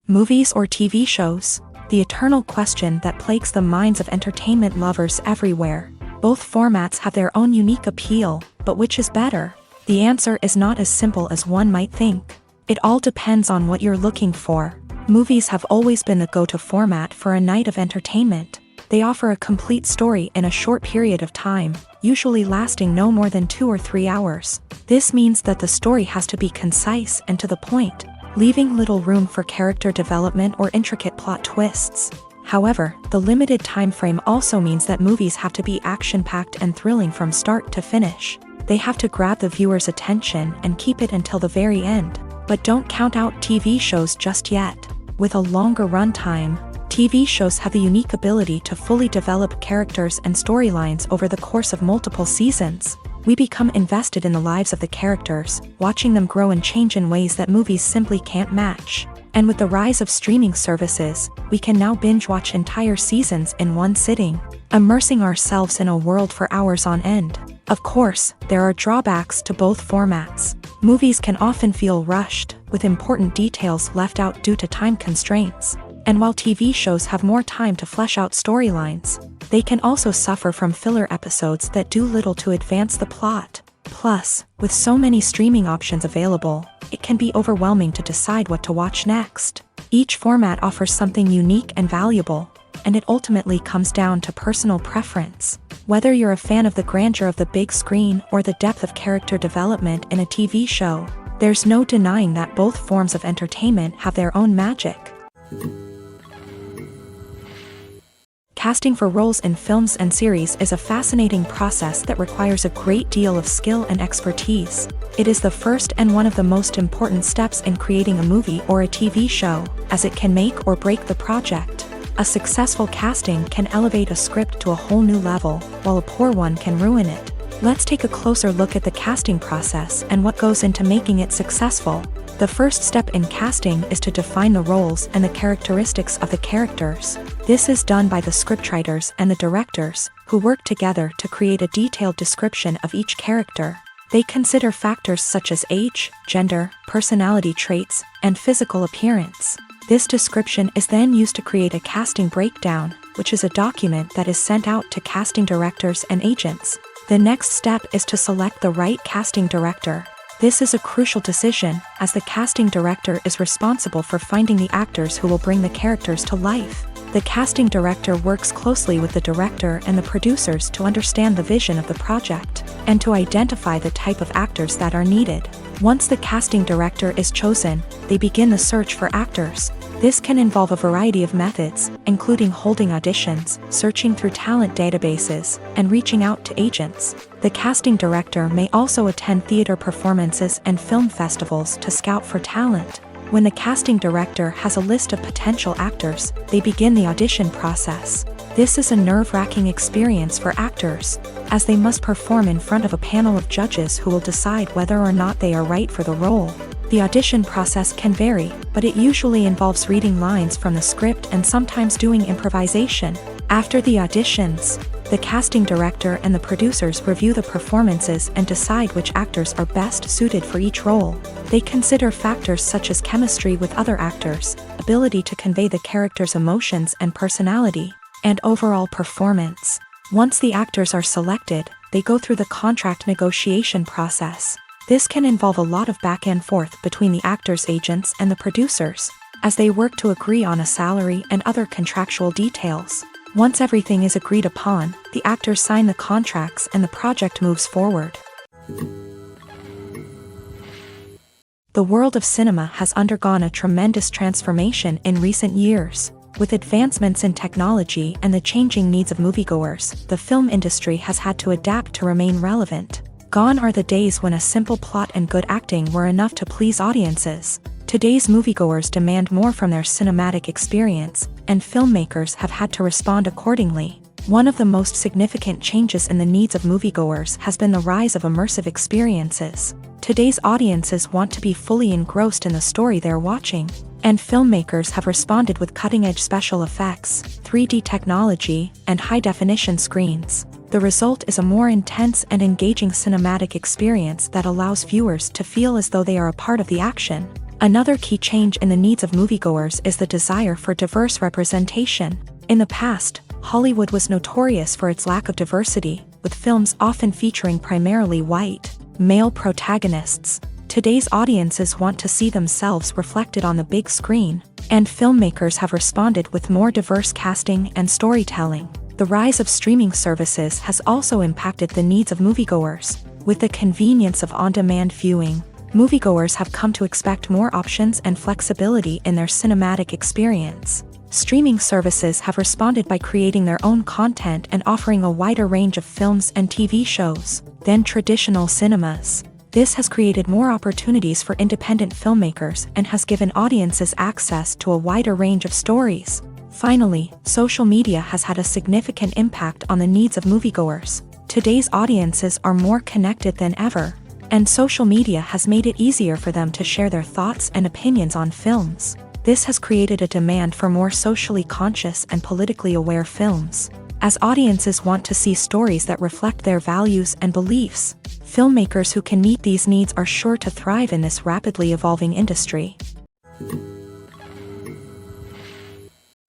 Movies or TV shows? The eternal question that plagues the minds of entertainment lovers everywhere. Both formats have their own unique appeal, but which is better? The answer is not as simple as one might think. It all depends on what you're looking for. Movies have always been the go-to format for a night of entertainment. They offer a complete story in a short period of time, usually lasting no more than 2 or 3 hours. This means that the story has to be concise and to the point, leaving little room for character development or intricate plot twists. However, the limited time frame also means that movies have to be action-packed and thrilling from start to finish. They have to grab the viewer's attention and keep it until the very end. But don't count out TV shows just yet. With a longer runtime, TV shows have the unique ability to fully develop characters and storylines over the course of multiple seasons. We become invested in the lives of the characters, watching them grow and change in ways that movies simply can't match. And with the rise of streaming services, we can now binge-watch entire seasons in one sitting, immersing ourselves in a world for hours on end. Of course, there are drawbacks to both formats. Movies can often feel rushed, with important details left out due to time constraints. And while TV shows have more time to flesh out storylines, they can also suffer from filler episodes that do little to advance the plot. Plus, with so many streaming options available, it can be overwhelming to decide what to watch next. Each format offers something unique and valuable, and it ultimately comes down to personal preference. Whether you're a fan of the grandeur of the big screen or the depth of character development in a TV show, there's no denying that both forms of entertainment have their own magic. Casting for roles in films and series is a fascinating process that requires a great deal of skill and expertise. It is the first and one of the most important steps in creating a movie or a TV show, as it can make or break the project. A successful casting can elevate a script to a whole new level, while a poor one can ruin it. Let's take a closer look at the casting process and what goes into making it successful. The first step in casting is to define the roles and the characteristics of the characters. This is done by the scriptwriters and the directors, who work together to create a detailed description of each character. They consider factors such as age, gender, personality traits, and physical appearance. This description is then used to create a casting breakdown, which is a document that is sent out to casting directors and agents. The next step is to select the right casting director. This is a crucial decision, as the casting director is responsible for finding the actors who will bring the characters to life. The casting director works closely with the director and the producers to understand the vision of the project, and to identify the type of actors that are needed. Once the casting director is chosen, they begin the search for actors. This can involve a variety of methods, including holding auditions, searching through talent databases, and reaching out to agents. The casting director may also attend theater performances and film festivals to scout for talent. When the casting director has a list of potential actors, they begin the audition process. This is a nerve-wracking experience for actors, as they must perform in front of a panel of judges who will decide whether or not they are right for the role. The audition process can vary, but it usually involves reading lines from the script and sometimes doing improvisation. After the auditions, the casting director and the producers review the performances and decide which actors are best suited for each role. They consider factors such as chemistry with other actors, ability to convey the character's emotions and personality, and overall performance. Once the actors are selected, they go through the contract negotiation process. This can involve a lot of back and forth between the actors' agents and the producers, as they work to agree on a salary and other contractual details. Once everything is agreed upon, the actors sign the contracts and the project moves forward. The world of cinema has undergone a tremendous transformation in recent years. With advancements in technology and the changing needs of moviegoers, the film industry has had to adapt to remain relevant. Gone are the days when a simple plot and good acting were enough to please audiences. Today's moviegoers demand more from their cinematic experience, and filmmakers have had to respond accordingly. One of the most significant changes in the needs of moviegoers has been the rise of immersive experiences. Today's audiences want to be fully engrossed in the story they're watching, and filmmakers have responded with cutting-edge special effects, 3D technology, and high-definition screens. The result is a more intense and engaging cinematic experience that allows viewers to feel as though they are a part of the action. Another key change in the needs of moviegoers is the desire for diverse representation. In the past, Hollywood was notorious for its lack of diversity, with films often featuring primarily white, male protagonists. Today's audiences want to see themselves reflected on the big screen, and filmmakers have responded with more diverse casting and storytelling. The rise of streaming services has also impacted the needs of moviegoers. With the convenience of on-demand viewing, moviegoers have come to expect more options and flexibility in their cinematic experience. Streaming services have responded by creating their own content and offering a wider range of films and TV shows than traditional cinemas. This has created more opportunities for independent filmmakers and has given audiences access to a wider range of stories. Finally, social media has had a significant impact on the needs of moviegoers. Today's audiences are more connected than ever, and social media has made it easier for them to share their thoughts and opinions on films. This has created a demand for more socially conscious and politically aware films. As audiences want to see stories that reflect their values and beliefs, filmmakers who can meet these needs are sure to thrive in this rapidly evolving industry.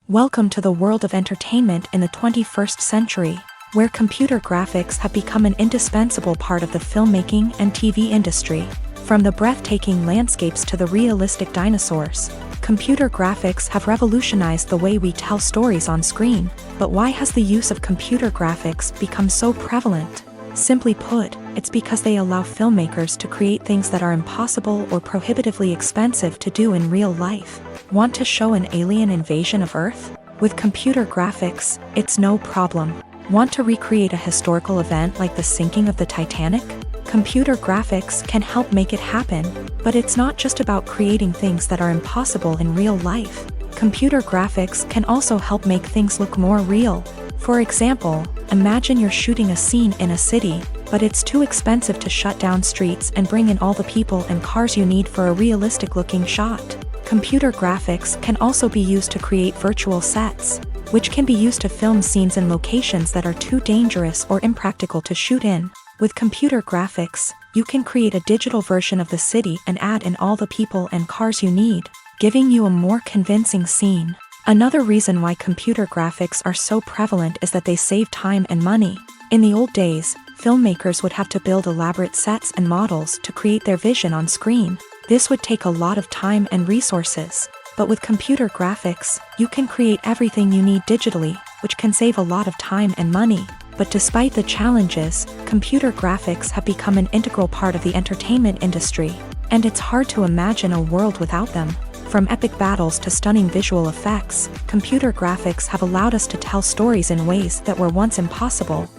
Welcome to the world of entertainment in the 21st century, where computer graphics have become an indispensable part of the filmmaking and TV industry. From the breathtaking landscapes to the realistic dinosaurs, computer graphics have revolutionized the way we tell stories on screen. But why has the use of computer graphics become so prevalent? Simply put, it's because they allow filmmakers to create things that are impossible or prohibitively expensive to do in real life. Want to show an alien invasion of Earth? With computer graphics, it's no problem. Want to recreate a historical event like the sinking of the Titanic? Computer graphics can help make it happen, but it's not just about creating things that are impossible in real life. Computer graphics can also help make things look more real. For example, imagine you're shooting a scene in a city, but it's too expensive to shut down streets and bring in all the people and cars you need for a realistic-looking shot. Computer graphics can also be used to create virtual sets, which can be used to film scenes in locations that are too dangerous or impractical to shoot in. With computer graphics, you can create a digital version of the city and add in all the people and cars you need, giving you a more convincing scene. Another reason why computer graphics are so prevalent is that they save time and money. In the old days, filmmakers would have to build elaborate sets and models to create their vision on screen. This would take a lot of time and resources. But with computer graphics, you can create everything you need digitally, which can save a lot of time and money. But despite the challenges, computer graphics have become an integral part of the entertainment industry, and it's hard to imagine a world without them. From epic battles to stunning visual effects, computer graphics have allowed us to tell stories in ways that were once impossible.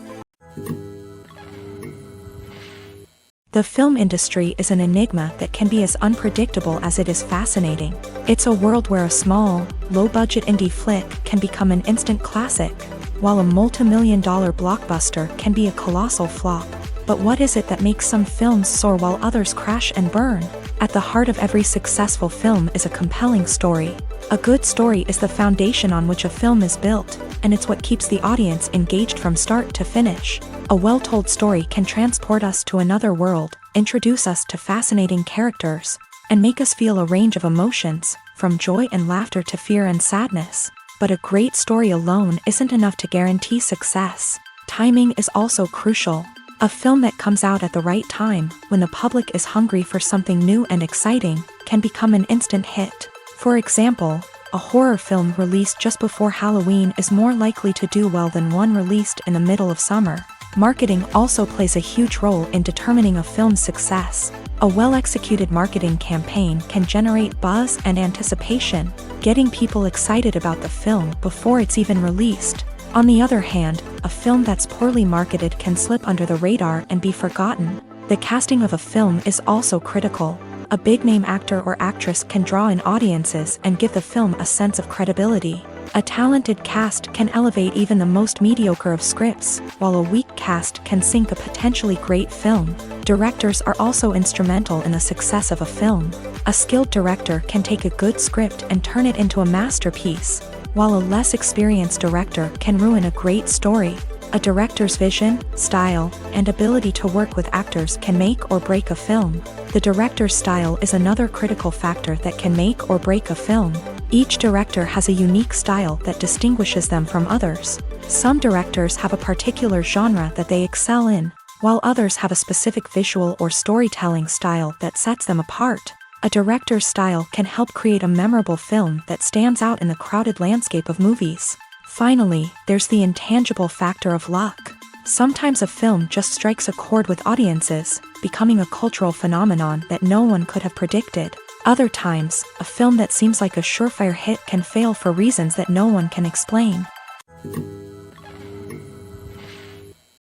The film industry is an enigma that can be as unpredictable as it is fascinating. It's a world where a small, low-budget indie flick can become an instant classic, while a multi-million-dollar blockbuster can be a colossal flop. But what is it that makes some films soar while others crash and burn? At the heart of every successful film is a compelling story. A good story is the foundation on which a film is built, and it's what keeps the audience engaged from start to finish. A well-told story can transport us to another world, introduce us to fascinating characters, and make us feel a range of emotions, from joy and laughter to fear and sadness. But a great story alone isn't enough to guarantee success. Timing is also crucial. A film that comes out at the right time, when the public is hungry for something new and exciting, can become an instant hit. For example, a horror film released just before Halloween is more likely to do well than one released in the middle of summer. Marketing also plays a huge role in determining a film's success. A well-executed marketing campaign can generate buzz and anticipation, getting people excited about the film before it's even released. On the other hand, a film that's poorly marketed can slip under the radar and be forgotten. The casting of a film is also critical. A big-name actor or actress can draw in audiences and give the film a sense of credibility. A talented cast can elevate even the most mediocre of scripts, while a weak cast can sink a potentially great film. Directors are also instrumental in the success of a film. A skilled director can take a good script and turn it into a masterpiece, while a less experienced director can ruin a great story. A director's vision, style, and ability to work with actors can make or break a film. The director's style is another critical factor that can make or break a film. Each director has a unique style that distinguishes them from others. Some directors have a particular genre that they excel in, while others have a specific visual or storytelling style that sets them apart. A director's style can help create a memorable film that stands out in the crowded landscape of movies. Finally, there's the intangible factor of luck. Sometimes a film just strikes a chord with audiences, becoming a cultural phenomenon that no one could have predicted. Other times, a film that seems like a surefire hit can fail for reasons that no one can explain.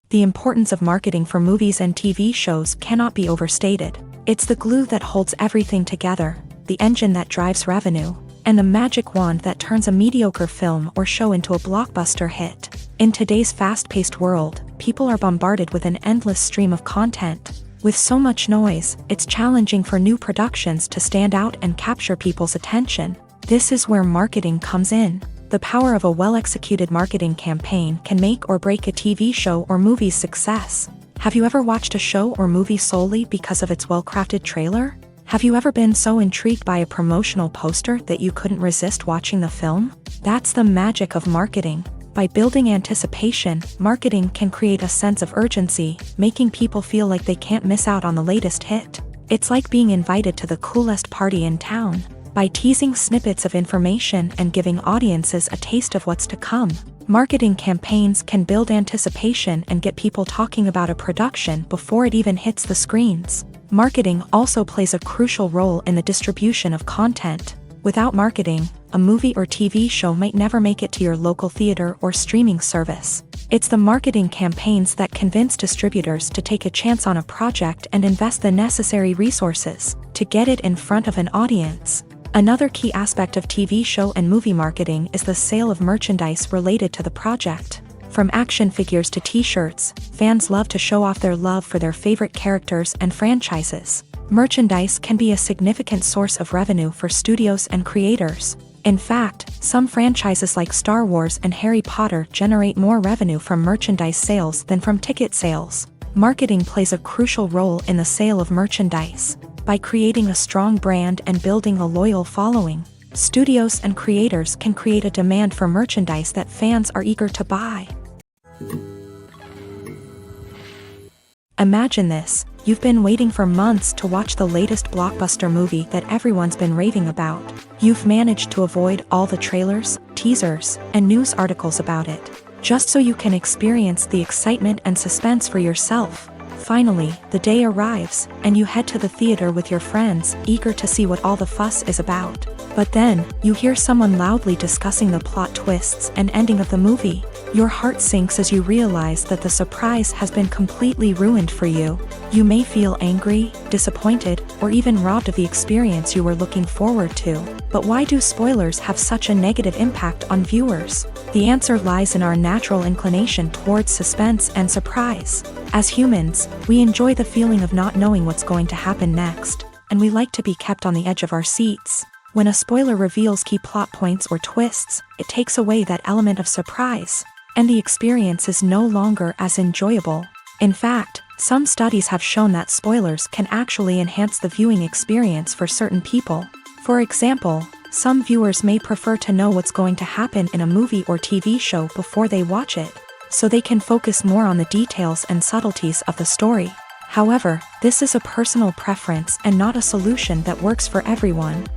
The importance of marketing for movies and TV shows cannot be overstated. It's the glue that holds everything together, the engine that drives revenue, and the magic wand that turns a mediocre film or show into a blockbuster hit. In today's fast-paced world, people are bombarded with an endless stream of content. With so much noise, it's challenging for new productions to stand out and capture people's attention. This is where marketing comes in. The power of a well-executed marketing campaign can make or break a TV show or movie's success. Have you ever watched a show or movie solely because of its well-crafted trailer? Have you ever been so intrigued by a promotional poster that you couldn't resist watching the film? That's the magic of marketing. By building anticipation, marketing can create a sense of urgency, making people feel like they can't miss out on the latest hit. It's like being invited to the coolest party in town. By teasing snippets of information and giving audiences a taste of what's to come, marketing campaigns can build anticipation and get people talking about a production before it even hits the screens. Marketing also plays a crucial role in the distribution of content. Without marketing, a movie or TV show might never make it to your local theater or streaming service. It's the marketing campaigns that convince distributors to take a chance on a project and invest the necessary resources to get it in front of an audience. Another key aspect of TV show and movie marketing is the sale of merchandise related to the project. From action figures to t-shirts, fans love to show off their love for their favorite characters and franchises. Merchandise can be a significant source of revenue for studios and creators. In fact, some franchises like Star Wars and Harry Potter generate more revenue from merchandise sales than from ticket sales. Marketing plays a crucial role in the sale of merchandise. By creating a strong brand and building a loyal following, studios and creators can create a demand for merchandise that fans are eager to buy. Imagine this: you've been waiting for months to watch the latest blockbuster movie that everyone's been raving about. You've managed to avoid all the trailers, teasers, and news articles about it, just so you can experience the excitement and suspense for yourself. Finally, the day arrives, and you head to the theater with your friends, eager to see what all the fuss is about. But then, you hear someone loudly discussing the plot twists and ending of the movie. Your heart sinks as you realize that the surprise has been completely ruined for you. You may feel angry, disappointed, or even robbed of the experience you were looking forward to. But why do spoilers have such a negative impact on viewers? The answer lies in our natural inclination towards suspense and surprise. As humans, we enjoy the feeling of not knowing what's going to happen next, and we like to be kept on the edge of our seats. When a spoiler reveals key plot points or twists, it takes away that element of surprise, and the experience is no longer as enjoyable. In fact, some studies have shown that spoilers can actually enhance the viewing experience for certain people. For example, some viewers may prefer to know what's going to happen in a movie or TV show before they watch it, so they can focus more on the details and subtleties of the story. However, this is a personal preference and not a solution that works for everyone.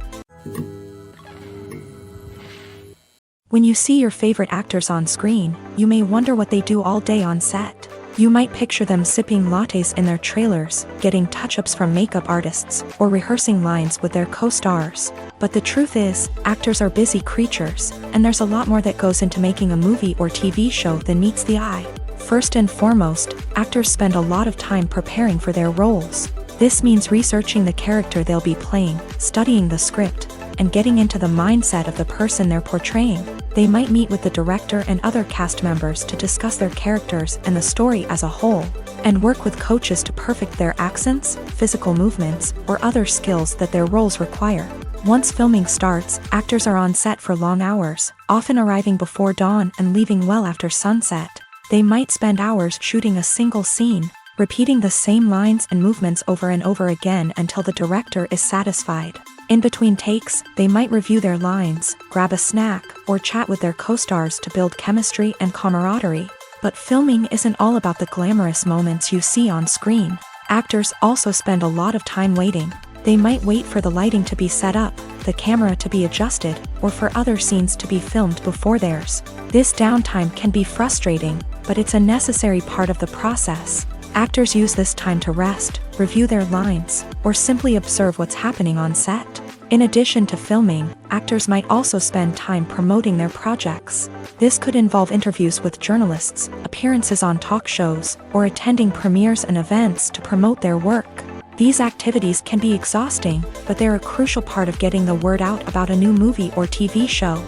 When you see your favorite actors on screen, you may wonder what they do all day on set. You might picture them sipping lattes in their trailers, getting touch-ups from makeup artists, or rehearsing lines with their co-stars. But the truth is, actors are busy creatures, and there's a lot more that goes into making a movie or TV show than meets the eye. First and foremost, actors spend a lot of time preparing for their roles. This means researching the character they'll be playing, studying the script, and getting into the mindset of the person they're portraying. They might meet with the director and other cast members to discuss their characters and the story as a whole, and work with coaches to perfect their accents, physical movements, or other skills that their roles require. Once filming starts, actors are on set for long hours, often arriving before dawn and leaving well after sunset. They might spend hours shooting a single scene, repeating the same lines and movements over and over again until the director is satisfied. In between takes, they might review their lines, grab a snack, or chat with their co-stars to build chemistry and camaraderie. But filming isn't all about the glamorous moments you see on screen. Actors also spend a lot of time waiting. They might wait for the lighting to be set up, the camera to be adjusted, or for other scenes to be filmed before theirs. This downtime can be frustrating, but it's a necessary part of the process. Actors use this time to rest, review their lines, or simply observe what's happening on set. In addition to filming, actors might also spend time promoting their projects. This could involve interviews with journalists, appearances on talk shows, or attending premieres and events to promote their work. These activities can be exhausting, but they're a crucial part of getting the word out about a new movie or TV show.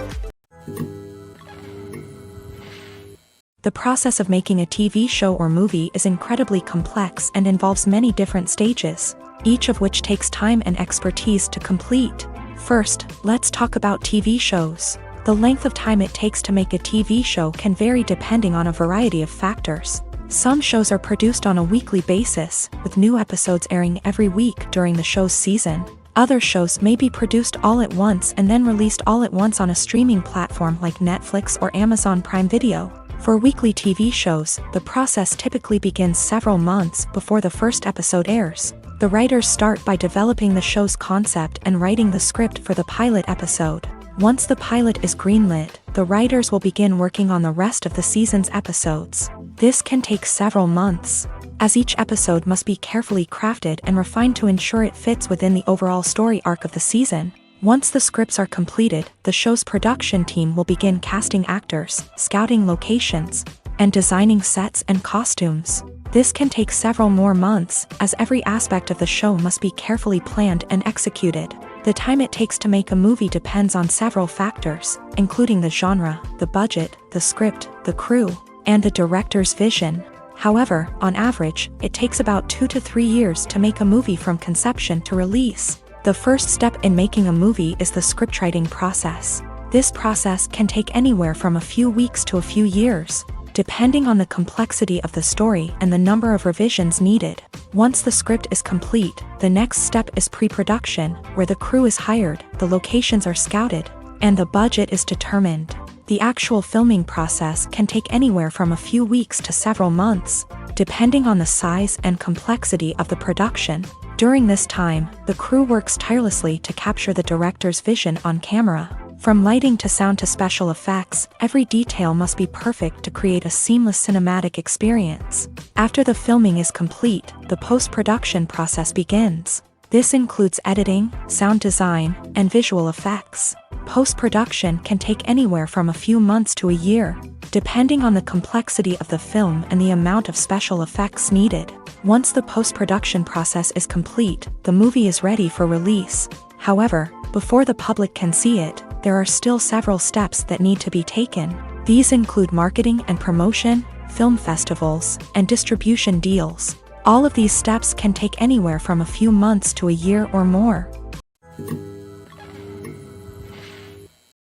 The process of making a TV show or movie is incredibly complex and involves many different stages, each of which takes time and expertise to complete. First, let's talk about TV shows. The length of time it takes to make a TV show can vary depending on a variety of factors. Some shows are produced on a weekly basis, with new episodes airing every week during the show's season. Other shows may be produced all at once and then released all at once on a streaming platform like Netflix or Amazon Prime Video. For weekly TV shows, the process typically begins several months before the first episode airs. The writers start by developing the show's concept and writing the script for the pilot episode. Once the pilot is greenlit, the writers will begin working on the rest of the season's episodes. This can take several months, as each episode must be carefully crafted and refined to ensure it fits within the overall story arc of the season. Once the scripts are completed, the show's production team will begin casting actors, scouting locations, and designing sets and costumes. This can take several more months, as every aspect of the show must be carefully planned and executed. The time it takes to make a movie depends on several factors, including the genre, the budget, the script, the crew, and the director's vision. However, on average, it takes about 2 to 3 years to make a movie from conception to release. The first step in making a movie is the scriptwriting process. This process can take anywhere from a few weeks to a few years, depending on the complexity of the story and the number of revisions needed. Once the script is complete, the next step is pre-production, where the crew is hired, the locations are scouted, and the budget is determined. The actual filming process can take anywhere from a few weeks to several months, depending on the size and complexity of the production. During this time, the crew works tirelessly to capture the director's vision on camera. From lighting to sound to special effects, every detail must be perfect to create a seamless cinematic experience. After the filming is complete, the post-production process begins. This includes editing, sound design, and visual effects. Post-production can take anywhere from a few months to a year, depending on the complexity of the film and the amount of special effects needed. Once the post-production process is complete, the movie is ready for release. However, before the public can see it, there are still several steps that need to be taken. These include marketing and promotion, film festivals, and distribution deals. All of these steps can take anywhere from a few months to a year or more.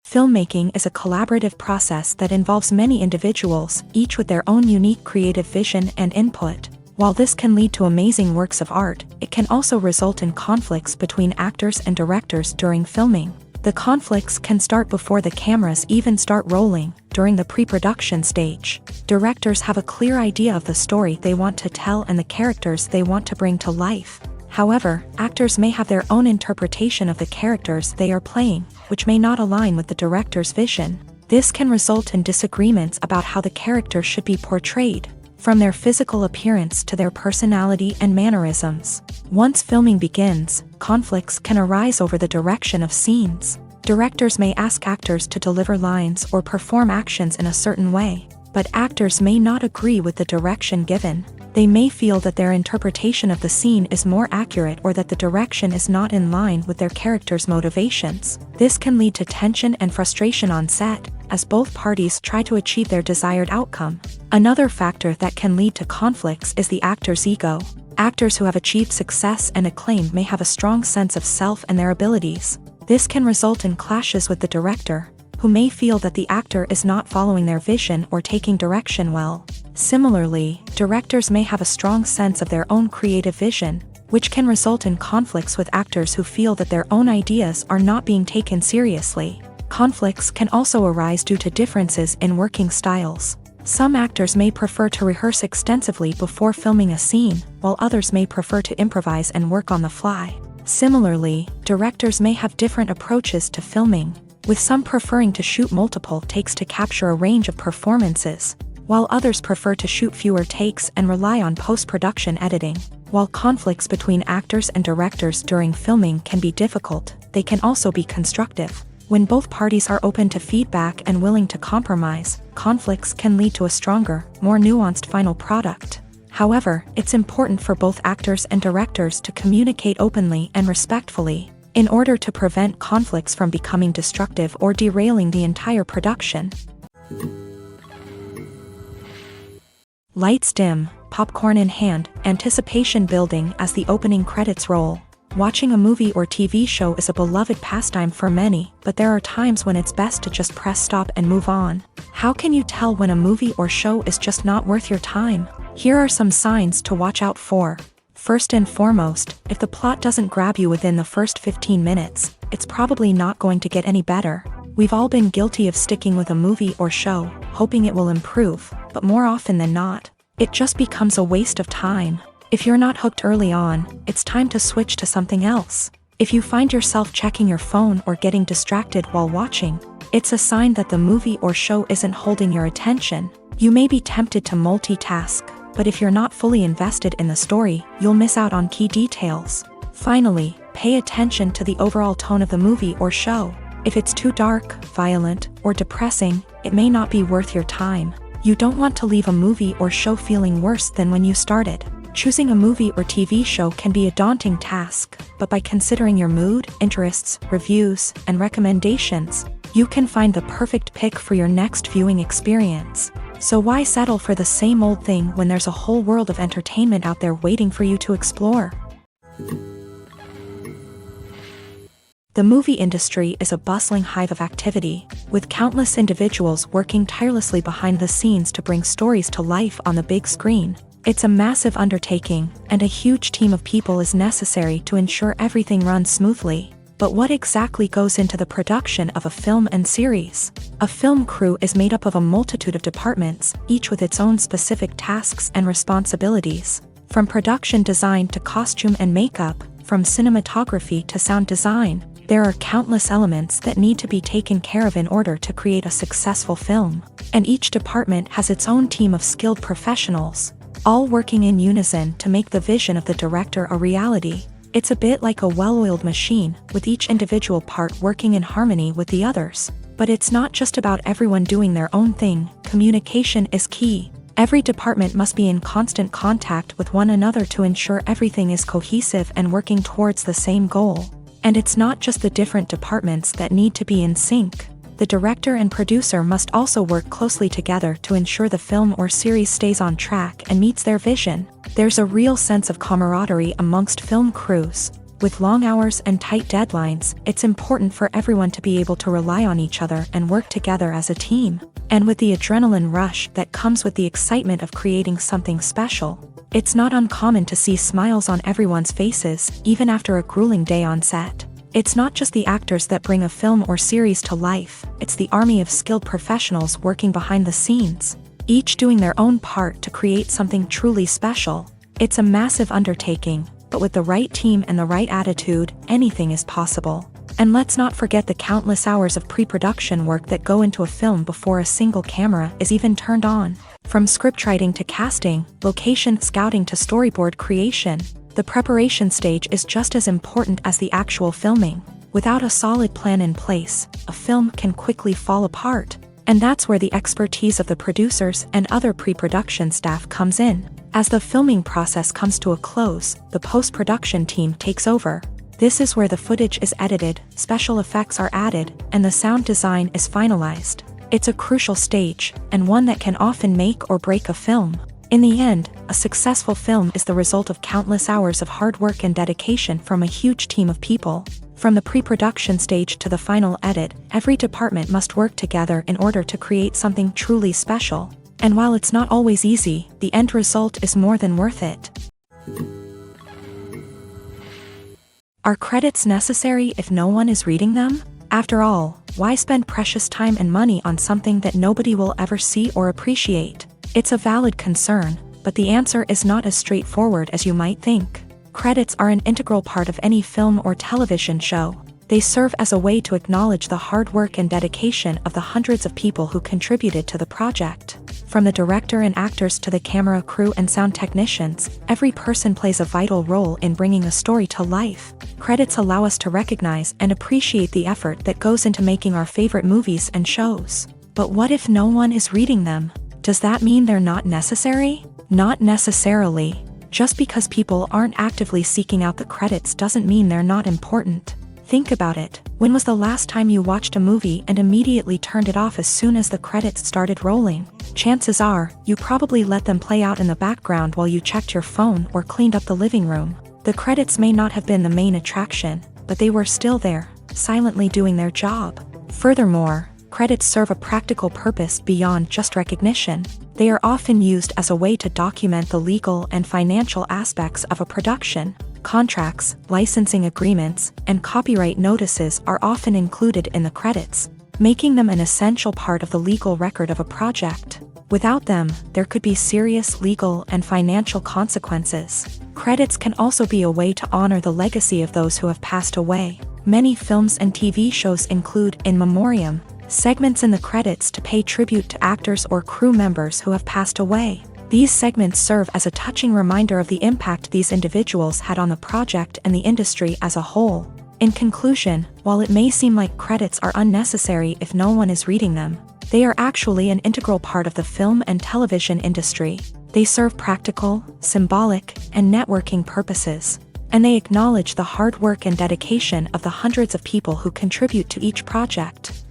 Filmmaking is a collaborative process that involves many individuals, each with their own unique creative vision and input. While this can lead to amazing works of art, it can also result in conflicts between actors and directors during filming. The conflicts can start before the cameras even start rolling, during the pre-production stage. Directors have a clear idea of the story they want to tell and the characters they want to bring to life. However, actors may have their own interpretation of the characters they are playing, which may not align with the director's vision. This can result in disagreements about how the character should be portrayed, from their physical appearance to their personality and mannerisms. Once filming begins, conflicts can arise over the direction of scenes. Directors may ask actors to deliver lines or perform actions in a certain way, but actors may not agree with the direction given. They may feel that their interpretation of the scene is more accurate or that the direction is not in line with their character's motivations. This can lead to tension and frustration on set, as both parties try to achieve their desired outcome. Another factor that can lead to conflicts is the actor's ego. Actors who have achieved success and acclaim may have a strong sense of self and their abilities. This can result in clashes with the director, who may feel that the actor is not following their vision or taking direction well. Similarly, directors may have a strong sense of their own creative vision, which can result in conflicts with actors who feel that their own ideas are not being taken seriously. Conflicts can also arise due to differences in working styles. Some actors may prefer to rehearse extensively before filming a scene, while others may prefer to improvise and work on the fly. Similarly, directors may have different approaches to filming, with some preferring to shoot multiple takes to capture a range of performances, while others prefer to shoot fewer takes and rely on post-production editing. While conflicts between actors and directors during filming can be difficult, they can also be constructive. When both parties are open to feedback and willing to compromise, conflicts can lead to a stronger, more nuanced final product. However, it's important for both actors and directors to communicate openly and respectfully, in order to prevent conflicts from becoming destructive or derailing the entire production. Lights dim, popcorn in hand, anticipation building as the opening credits roll. Watching a movie or TV show is a beloved pastime for many, but there are times when it's best to just press stop and move on. How can you tell when a movie or show is just not worth your time? Here are some signs to watch out for. First and foremost, if the plot doesn't grab you within the first 15 minutes, it's probably not going to get any better. We've all been guilty of sticking with a movie or show, hoping it will improve, but more often than not, it just becomes a waste of time. If you're not hooked early on, it's time to switch to something else. If you find yourself checking your phone or getting distracted while watching, it's a sign that the movie or show isn't holding your attention. You may be tempted to multitask, but if you're not fully invested in the story, you'll miss out on key details. Finally, pay attention to the overall tone of the movie or show. If it's too dark, violent, or depressing, it may not be worth your time. You don't want to leave a movie or show feeling worse than when you started. Choosing a movie or TV show can be a daunting task, but by considering your mood, interests, reviews, and recommendations, you can find the perfect pick for your next viewing experience. So why settle for the same old thing when there's a whole world of entertainment out there waiting for you to explore? The movie industry is a bustling hive of activity, with countless individuals working tirelessly behind the scenes to bring stories to life on the big screen. It's a massive undertaking, and a huge team of people is necessary to ensure everything runs smoothly. But what exactly goes into the production of a film and series? A film crew is made up of a multitude of departments, each with its own specific tasks and responsibilities. From production design to costume and makeup, from cinematography to sound design, there are countless elements that need to be taken care of in order to create a successful film. And each department has its own team of skilled professionals, all working in unison to make the vision of the director a reality. It's a bit like a well-oiled machine, with each individual part working in harmony with the others. But it's not just about everyone doing their own thing. Communication is key. Every department must be in constant contact with one another to ensure everything is cohesive and working towards the same goal. And it's not just the different departments that need to be in sync. The director and producer must also work closely together to ensure the film or series stays on track and meets their vision. There's a real sense of camaraderie amongst film crews. With long hours and tight deadlines, it's important for everyone to be able to rely on each other and work together as a team. And with the adrenaline rush that comes with the excitement of creating something special, it's not uncommon to see smiles on everyone's faces, even after a grueling day on set. It's not just the actors that bring a film or series to life, it's the army of skilled professionals working behind the scenes, each doing their own part to create something truly special. It's a massive undertaking, but with the right team and the right attitude, anything is possible. And let's not forget the countless hours of pre-production work that go into a film before a single camera is even turned on. From scriptwriting to casting, location scouting to storyboard creation, the preparation stage is just as important as the actual filming. Without a solid plan in place, a film can quickly fall apart. And that's where the expertise of the producers and other pre-production staff comes in. As the filming process comes to a close, the post-production team takes over. This is where the footage is edited, special effects are added, and the sound design is finalized. It's a crucial stage, and one that can often make or break a film. In the end, a successful film is the result of countless hours of hard work and dedication from a huge team of people. From the pre-production stage to the final edit, every department must work together in order to create something truly special. And while it's not always easy, the end result is more than worth it. Are credits necessary if no one is reading them? After all, why spend precious time and money on something that nobody will ever see or appreciate? It's a valid concern, but the answer is not as straightforward as you might think. Credits are an integral part of any film or television show. They serve as a way to acknowledge the hard work and dedication of the hundreds of people who contributed to the project. From the director and actors to the camera crew and sound technicians, every person plays a vital role in bringing a story to life. Credits allow us to recognize and appreciate the effort that goes into making our favorite movies and shows. But what if no one is reading them? Does that mean they're not necessary? Not necessarily. Just because people aren't actively seeking out the credits doesn't mean they're not important. Think about it. When was the last time you watched a movie and immediately turned it off as soon as the credits started rolling? Chances are, you probably let them play out in the background while you checked your phone or cleaned up the living room. The credits may not have been the main attraction, but they were still there, silently doing their job. Furthermore, credits serve a practical purpose beyond just recognition. They are often used as a way to document the legal and financial aspects of a production. Contracts, licensing agreements, and copyright notices are often included in the credits, making them an essential part of the legal record of a project. Without them, there could be serious legal and financial consequences. Credits can also be a way to honor the legacy of those who have passed away. Many films and TV shows include in memoriam segments in the credits to pay tribute to actors or crew members who have passed away. These segments serve as a touching reminder of the impact these individuals had on the project and the industry as a whole. In conclusion, while it may seem like credits are unnecessary if no one is reading them, they are actually an integral part of the film and television industry. They serve practical, symbolic, and networking purposes, and they acknowledge the hard work and dedication of the hundreds of people who contribute to each project.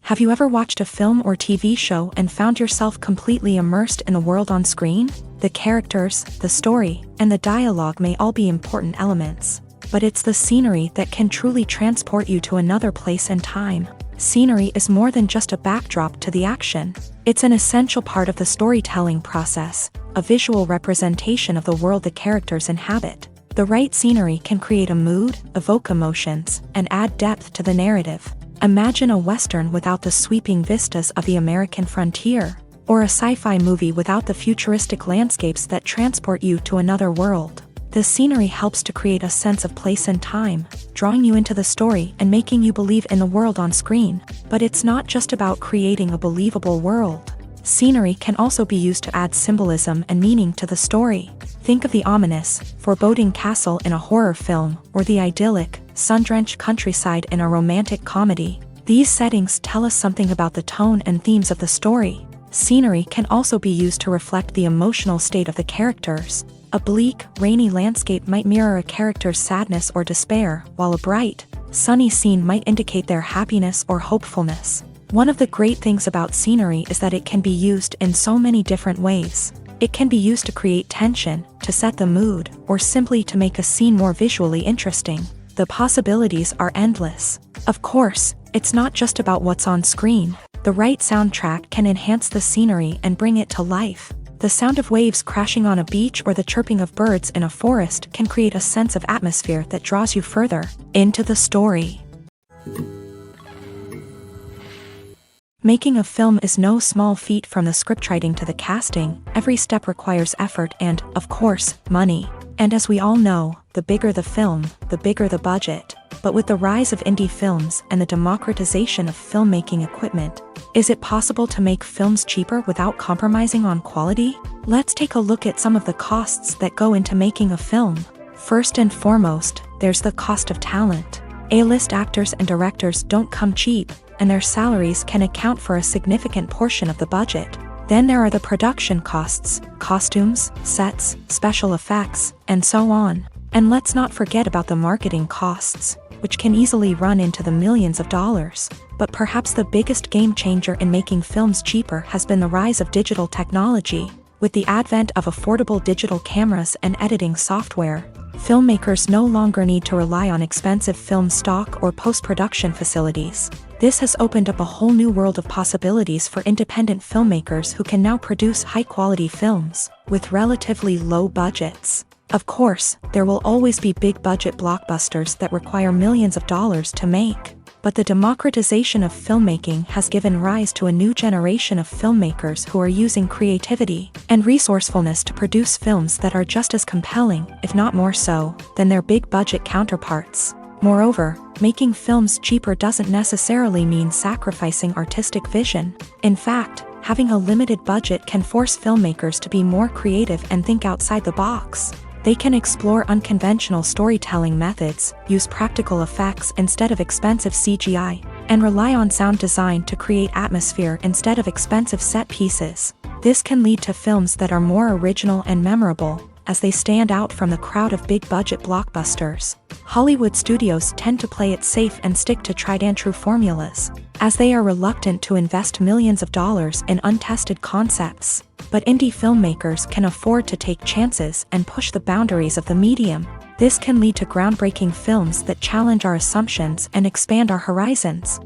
Have you ever watched a film or TV show and found yourself completely immersed in the world on screen? The characters, the story, and the dialogue may all be important elements, but it's the scenery that can truly transport you to another place and time. Scenery is more than just a backdrop to the action. It's an essential part of the storytelling process, a visual representation of the world the characters inhabit. The right scenery can create a mood, evoke emotions, and add depth to the narrative. Imagine a Western without the sweeping vistas of the American frontier, or a sci-fi movie without the futuristic landscapes that transport you to another world. The scenery helps to create a sense of place and time, drawing you into the story and making you believe in the world on screen. But it's not just about creating a believable world. Scenery can also be used to add symbolism and meaning to the story. Think of the ominous, foreboding castle in a horror film, or the idyllic, sun-drenched countryside in a romantic comedy. These settings tell us something about the tone and themes of the story. Scenery can also be used to reflect the emotional state of the characters. A bleak, rainy landscape might mirror a character's sadness or despair, while a bright, sunny scene might indicate their happiness or hopefulness. One of the great things about scenery is that it can be used in so many different ways. It can be used to create tension, to set the mood, or simply to make a scene more visually interesting. The possibilities are endless. Of course, it's not just about what's on screen. The right soundtrack can enhance the scenery and bring it to life. The sound of waves crashing on a beach or the chirping of birds in a forest can create a sense of atmosphere that draws you further into the story. Making a film is no small feat. From the scriptwriting to the casting. Every step requires effort and, of course, money. And as we all know, the bigger the film, the bigger the budget. But with the rise of indie films and the democratization of filmmaking equipment, is it possible to make films cheaper without compromising on quality? Let's take a look at some of the costs that go into making a film. First and foremost, there's the cost of talent. A-list actors and directors don't come cheap, and their salaries can account for a significant portion of the budget. Then there are the production costs, costumes, sets, special effects, and so on. And let's not forget about the marketing costs, which can easily run into the millions of dollars. But perhaps the biggest game changer in making films cheaper has been the rise of digital technology. With the advent of affordable digital cameras and editing software, filmmakers no longer need to rely on expensive film stock or post-production facilities. This has opened up a whole new world of possibilities for independent filmmakers who can now produce high-quality films with relatively low budgets. Of course, there will always be big-budget blockbusters that require millions of dollars to make. But the democratization of filmmaking has given rise to a new generation of filmmakers who are using creativity and resourcefulness to produce films that are just as compelling, if not more so, than their big-budget counterparts. Moreover, making films cheaper doesn't necessarily mean sacrificing artistic vision. In fact, having a limited budget can force filmmakers to be more creative and think outside the box. They can explore unconventional storytelling methods, use practical effects instead of expensive CGI, and rely on sound design to create atmosphere instead of expensive set pieces. This can lead to films that are more original and memorable, as they stand out from the crowd of big-budget blockbusters. Hollywood studios tend to play it safe and stick to tried-and-true formulas, as they are reluctant to invest millions of dollars in untested concepts. But indie filmmakers can afford to take chances and push the boundaries of the medium. This can lead to groundbreaking films that challenge our assumptions and expand our horizons.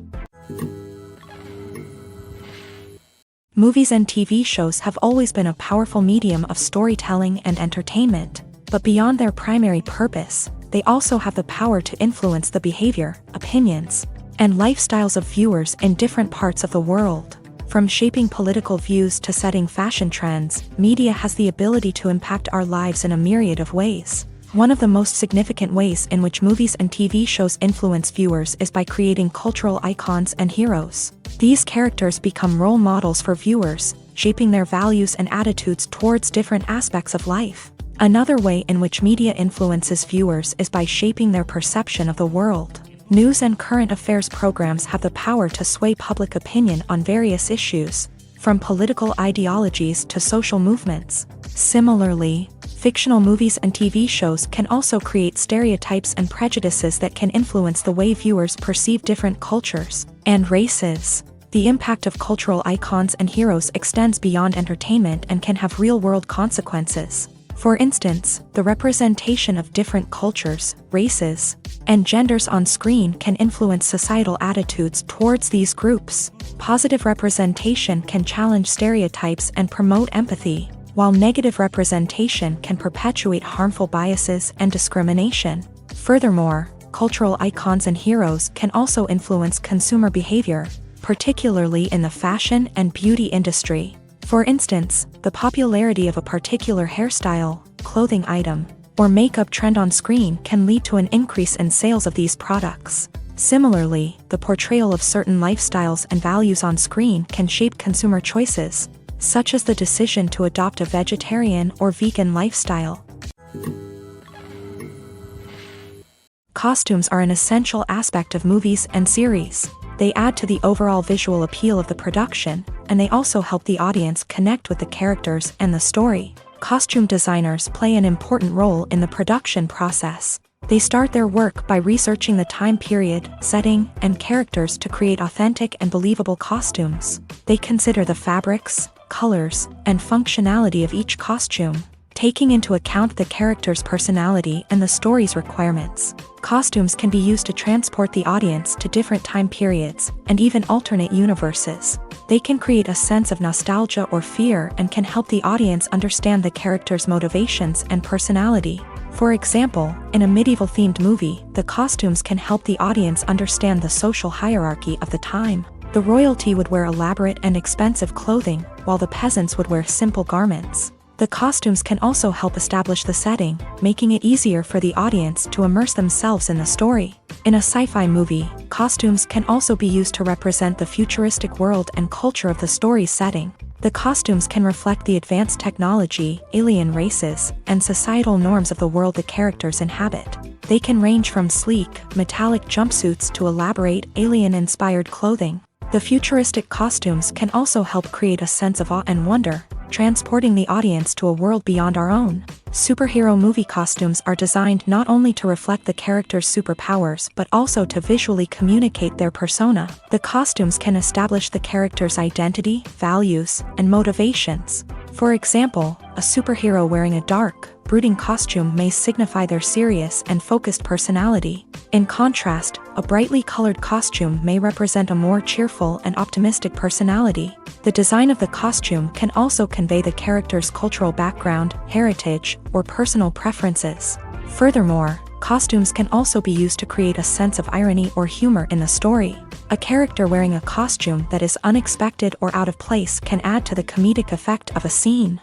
Movies and TV shows have always been a powerful medium of storytelling and entertainment, but beyond their primary purpose, they also have the power to influence the behavior, opinions, and lifestyles of viewers in different parts of the world. From shaping political views to setting fashion trends, media has the ability to impact our lives in a myriad of ways. One of the most significant ways in which movies and TV shows influence viewers is by creating cultural icons and heroes. These characters become role models for viewers, shaping their values and attitudes towards different aspects of life. Another way in which media influences viewers is by shaping their perception of the world. News and current affairs programs have the power to sway public opinion on various issues, from political ideologies to social movements. Similarly, fictional movies and TV shows can also create stereotypes and prejudices that can influence the way viewers perceive different cultures and races. The impact of cultural icons and heroes extends beyond entertainment and can have real-world consequences. For instance, the representation of different cultures, races, and genders on screen can influence societal attitudes towards these groups. Positive representation can challenge stereotypes and promote empathy, while negative representation can perpetuate harmful biases and discrimination. Furthermore, cultural icons and heroes can also influence consumer behavior, particularly in the fashion and beauty industry. For instance, the popularity of a particular hairstyle, clothing item, or makeup trend on screen can lead to an increase in sales of these products. Similarly, the portrayal of certain lifestyles and values on screen can shape consumer choices, such as the decision to adopt a vegetarian or vegan lifestyle. Costumes are an essential aspect of movies and series. They add to the overall visual appeal of the production, and they also help the audience connect with the characters and the story. Costume designers play an important role in the production process. They start their work by researching the time period, setting, and characters to create authentic and believable costumes. They consider the fabrics, colors, and functionality of each costume, taking into account the character's personality and the story's requirements. Costumes can be used to transport the audience to different time periods and even alternate universes. They can create a sense of nostalgia or fear and can help the audience understand the character's motivations and personality. For example, in a medieval-themed movie, the costumes can help the audience understand the social hierarchy of the time. The royalty would wear elaborate and expensive clothing, while the peasants would wear simple garments. The costumes can also help establish the setting, making it easier for the audience to immerse themselves in the story. In a sci-fi movie, costumes can also be used to represent the futuristic world and culture of the story's setting. The costumes can reflect the advanced technology, alien races, and societal norms of the world the characters inhabit. They can range from sleek, metallic jumpsuits to elaborate, alien-inspired clothing. The futuristic costumes can also help create a sense of awe and wonder, transporting the audience to a world beyond our own. Superhero movie costumes are designed not only to reflect the character's superpowers but also to visually communicate their persona. The costumes can establish the character's identity, values, and motivations. For example, a superhero wearing a dark, brooding costume may signify their serious and focused personality. In contrast, a brightly colored costume may represent a more cheerful and optimistic personality. The design of the costume can also convey the character's cultural background, heritage, or personal preferences. Furthermore, costumes can also be used to create a sense of irony or humor in the story. A character wearing a costume that is unexpected or out of place can add to the comedic effect of a scene.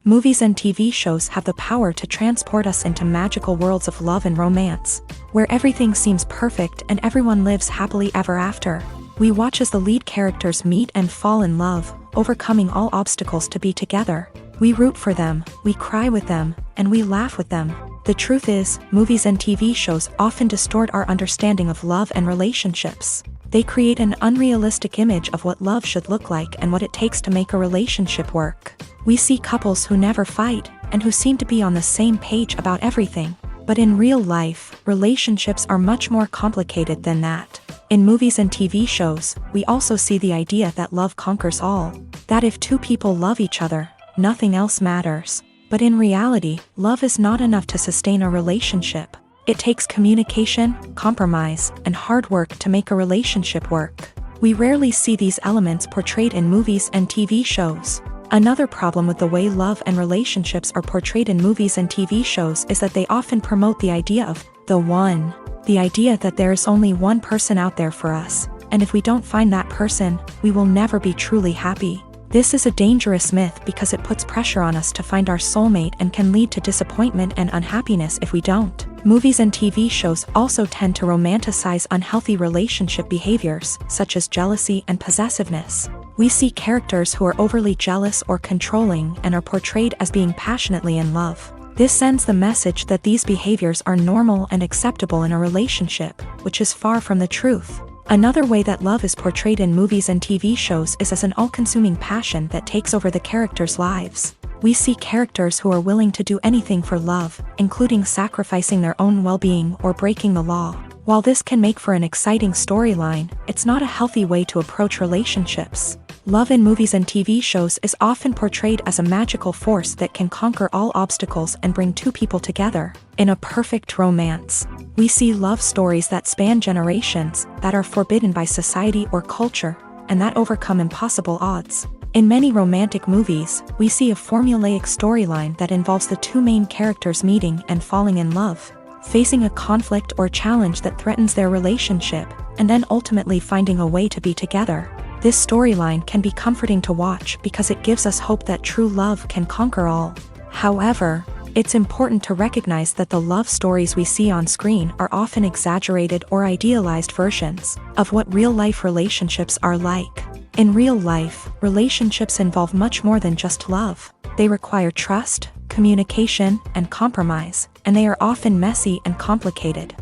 Movies and TV shows have the power to transport us into magical worlds of love and romance, where everything seems perfect and everyone lives happily ever after. We watch as the lead characters meet and fall in love, overcoming all obstacles to be together. We root for them, we cry with them, and we laugh with them. The truth is, movies and TV shows often distort our understanding of love and relationships. They create an unrealistic image of what love should look like and what it takes to make a relationship work. We see couples who never fight, and who seem to be on the same page about everything. But in real life, relationships are much more complicated than that. In movies and TV shows, we also see the idea that love conquers all. That if two people love each other, nothing else matters. But in reality, love is not enough to sustain a relationship. It takes communication, compromise, and hard work to make a relationship work. We rarely see these elements portrayed in movies and TV shows. Another problem with the way love and relationships are portrayed in movies and TV shows is that they often promote the idea of the one. The idea that there is only one person out there for us, and if we don't find that person, we will never be truly happy. This is a dangerous myth because it puts pressure on us to find our soulmate and can lead to disappointment and unhappiness if we don't. Movies and TV shows also tend to romanticize unhealthy relationship behaviors, such as jealousy and possessiveness. We see characters who are overly jealous or controlling and are portrayed as being passionately in love. This sends the message that these behaviors are normal and acceptable in a relationship, which is far from the truth. Another way that love is portrayed in movies and TV shows is as an all-consuming passion that takes over the characters' lives. We see characters who are willing to do anything for love, including sacrificing their own well-being or breaking the law. While this can make for an exciting storyline, it's not a healthy way to approach relationships. Love in movies and TV shows is often portrayed as a magical force that can conquer all obstacles and bring two people together. In a perfect romance, we see love stories that span generations, that are forbidden by society or culture, and that overcome impossible odds. In many romantic movies, we see a formulaic storyline that involves the two main characters meeting and falling in love, facing a conflict or challenge that threatens their relationship, and then ultimately finding a way to be together. This storyline can be comforting to watch because it gives us hope that true love can conquer all. However, It's important to recognize that the love stories we see on screen are often exaggerated or idealized versions of what real-life relationships are like. In real life, relationships involve much more than just love. They require trust, communication, and compromise, and they are often messy and complicated.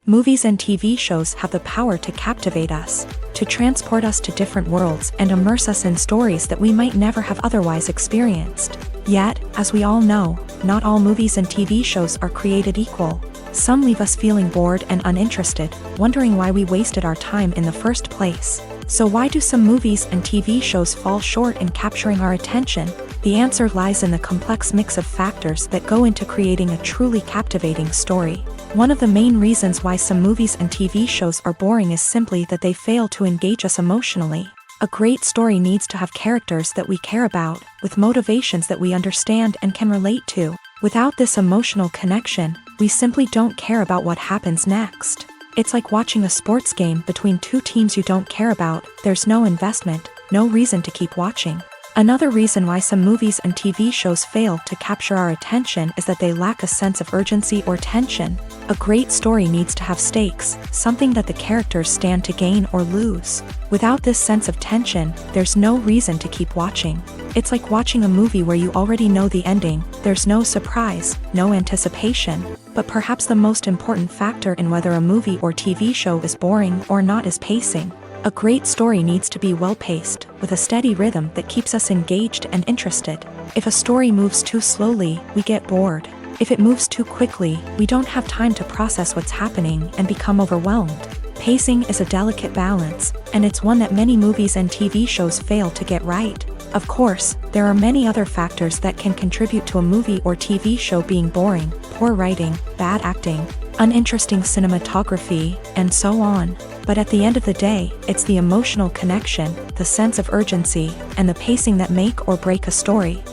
Movies and TV shows have the power to captivate us, to transport us to different worlds and immerse us in stories that we might never have otherwise experienced. Yet, as we all know, not all movies and TV shows are created equal. Some leave us feeling bored and uninterested, wondering why we wasted our time in the first place. So why do some movies and TV shows fall short in capturing our attention? The answer lies in the complex mix of factors that go into creating a truly captivating story. One of the main reasons why some movies and TV shows are boring is simply that they fail to engage us emotionally. A great story needs to have characters that we care about, with motivations that we understand and can relate to. Without this emotional connection, we simply don't care about what happens next. It's like watching a sports game between two teams you don't care about. There's no investment, no reason to keep watching. Another reason why some movies and TV shows fail to capture our attention is that they lack a sense of urgency or tension. A great story needs to have stakes, something that the characters stand to gain or lose. Without this sense of tension, there's no reason to keep watching. It's like watching a movie where you already know the ending. There's no surprise, no anticipation. But perhaps the most important factor in whether a movie or TV show is boring or not is pacing. A great story needs to be well-paced, with a steady rhythm that keeps us engaged and interested. If a story moves too slowly, we get bored. If it moves too quickly, we don't have time to process what's happening and become overwhelmed. Pacing is a delicate balance, and it's one that many movies and TV shows fail to get right. Of course, there are many other factors that can contribute to a movie or TV show being boring: poor writing, bad acting, uninteresting cinematography, and so on. But at the end of the day, it's the emotional connection, the sense of urgency, and the pacing that make or break a story.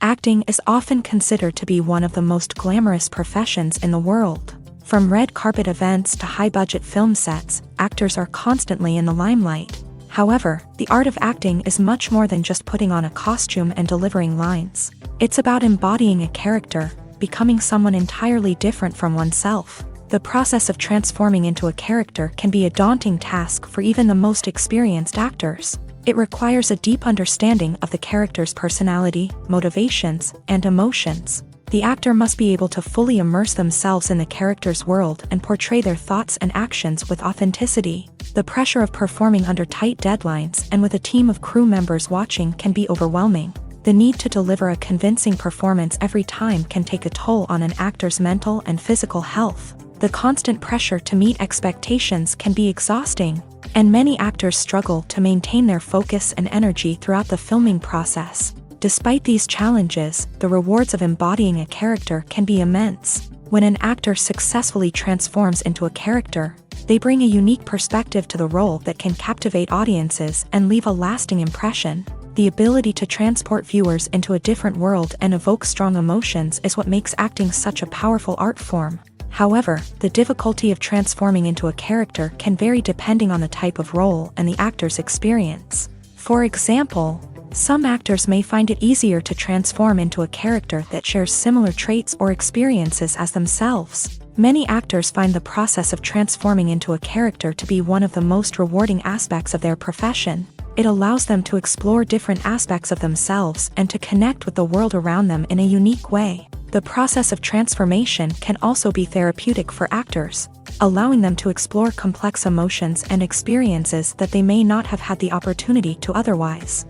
Acting is often considered to be one of the most glamorous professions in the world. From red carpet events to high-budget film sets, actors are constantly in the limelight. However, the art of acting is much more than just putting on a costume and delivering lines. It's about embodying a character, becoming someone entirely different from oneself. The process of transforming into a character can be a daunting task for even the most experienced actors. It requires a deep understanding of the character's personality, motivations, and emotions. The actor must be able to fully immerse themselves in the character's world and portray their thoughts and actions with authenticity. The pressure of performing under tight deadlines and with a team of crew members watching can be overwhelming. The need to deliver a convincing performance every time can take a toll on an actor's mental and physical health. The constant pressure to meet expectations can be exhausting, and many actors struggle to maintain their focus and energy throughout the filming process. Despite these challenges, the rewards of embodying a character can be immense. When an actor successfully transforms into a character, they bring a unique perspective to the role that can captivate audiences and leave a lasting impression. The ability to transport viewers into a different world and evoke strong emotions is what makes acting such a powerful art form. However, the difficulty of transforming into a character can vary depending on the type of role and the actor's experience. For example, some actors may find it easier to transform into a character that shares similar traits or experiences as themselves. Many actors find the process of transforming into a character to be one of the most rewarding aspects of their profession. It allows them to explore different aspects of themselves and to connect with the world around them in a unique way. The process of transformation can also be therapeutic for actors, allowing them to explore complex emotions and experiences that they may not have had the opportunity to otherwise.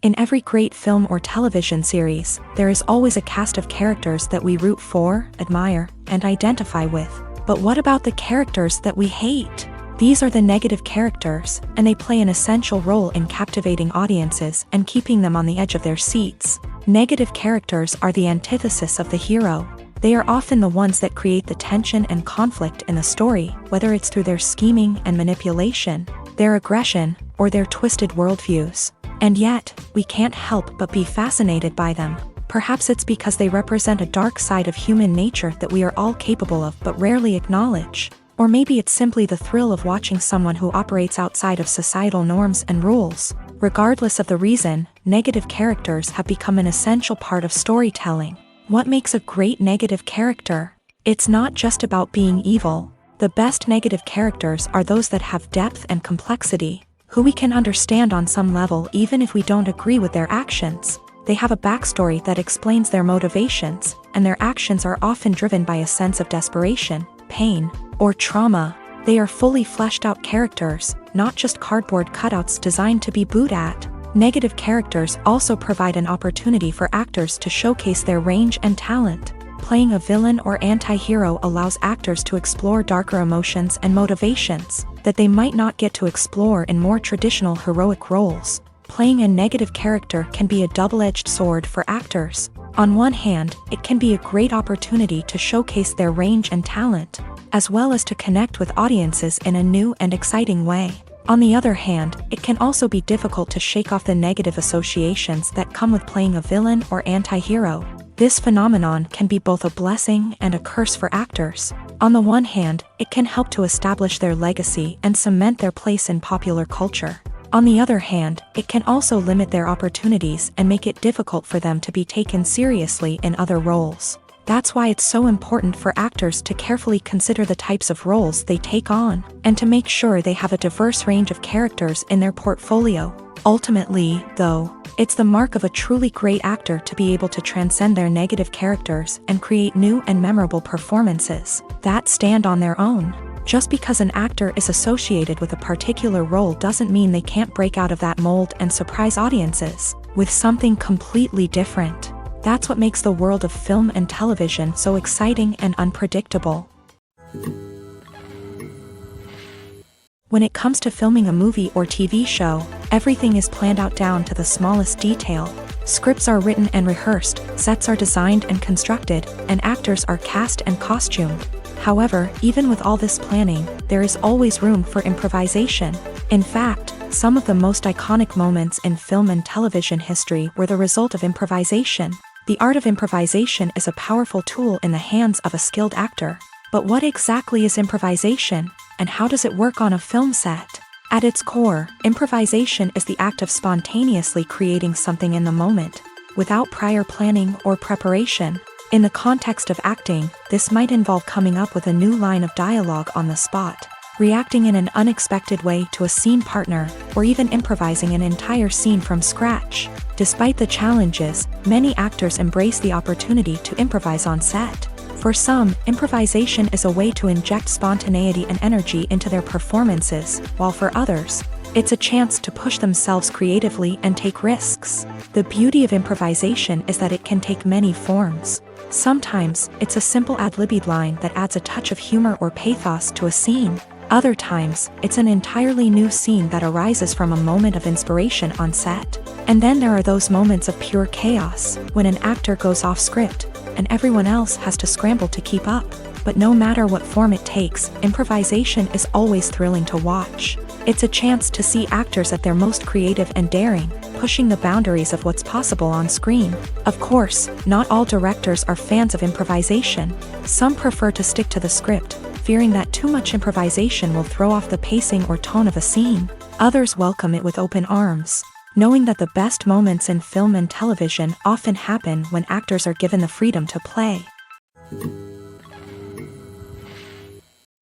In every great film or television series, there is always a cast of characters that we root for, admire, and identify with. But what about the characters that we hate? These are the negative characters, and they play an essential role in captivating audiences and keeping them on the edge of their seats. Negative characters are the antithesis of the hero. They are often the ones that create the tension and conflict in the story, whether it's through their scheming and manipulation, their aggression, or their twisted worldviews. And yet, we can't help but be fascinated by them. Perhaps it's because they represent a dark side of human nature that we are all capable of but rarely acknowledge. Or maybe it's simply the thrill of watching someone who operates outside of societal norms and rules. Regardless of the reason, negative characters have become an essential part of storytelling. What makes a great negative character? It's not just about being evil. The best negative characters are those that have depth and complexity, who we can understand on some level even if we don't agree with their actions. They have a backstory that explains their motivations, and their actions are often driven by a sense of desperation, pain, or trauma. They are fully fleshed out characters, not just cardboard cutouts designed to be booed at. Negative characters also provide an opportunity for actors to showcase their range and talent. Playing a villain or anti-hero allows actors to explore darker emotions and motivations that they might not get to explore in more traditional heroic roles. Playing a negative character can be a double-edged sword for actors. On one hand, it can be a great opportunity to showcase their range and talent, as well as to connect with audiences in a new and exciting way. On the other hand, it can also be difficult to shake off the negative associations that come with playing a villain or anti-hero. This phenomenon can be both a blessing and a curse for actors. On the one hand, it can help to establish their legacy and cement their place in popular culture. On the other hand, it can also limit their opportunities and make it difficult for them to be taken seriously in other roles. That's why it's so important for actors to carefully consider the types of roles they take on, and to make sure they have a diverse range of characters in their portfolio. Ultimately, though, it's the mark of a truly great actor to be able to transcend their negative characters and create new and memorable performances that stand on their own. Just because an actor is associated with a particular role doesn't mean they can't break out of that mold and surprise audiences with something completely different. That's what makes the world of film and television so exciting and unpredictable. When it comes to filming a movie or TV show, everything is planned out down to the smallest detail. Scripts are written and rehearsed, sets are designed and constructed, and actors are cast and costumed. However, even with all this planning, there is always room for improvisation. In fact, some of the most iconic moments in film and television history were the result of improvisation. The art of improvisation is a powerful tool in the hands of a skilled actor. But what exactly is improvisation, and how does it work on a film set? At its core, improvisation is the act of spontaneously creating something in the moment, without prior planning or preparation. In the context of acting, this might involve coming up with a new line of dialogue on the spot, reacting in an unexpected way to a scene partner, or even improvising an entire scene from scratch. Despite the challenges, many actors embrace the opportunity to improvise on set. For some, improvisation is a way to inject spontaneity and energy into their performances, while for others, it's a chance to push themselves creatively and take risks. The beauty of improvisation is that it can take many forms. Sometimes, it's a simple ad-libbed line that adds a touch of humor or pathos to a scene. Other times, it's an entirely new scene that arises from a moment of inspiration on set. And then there are those moments of pure chaos, when an actor goes off script, and everyone else has to scramble to keep up. But no matter what form it takes, improvisation is always thrilling to watch. It's a chance to see actors at their most creative and daring, pushing the boundaries of what's possible on screen. Of course, not all directors are fans of improvisation. Some prefer to stick to the script, fearing that too much improvisation will throw off the pacing or tone of a scene. Others welcome it with open arms, knowing that the best moments in film and television often happen when actors are given the freedom to play.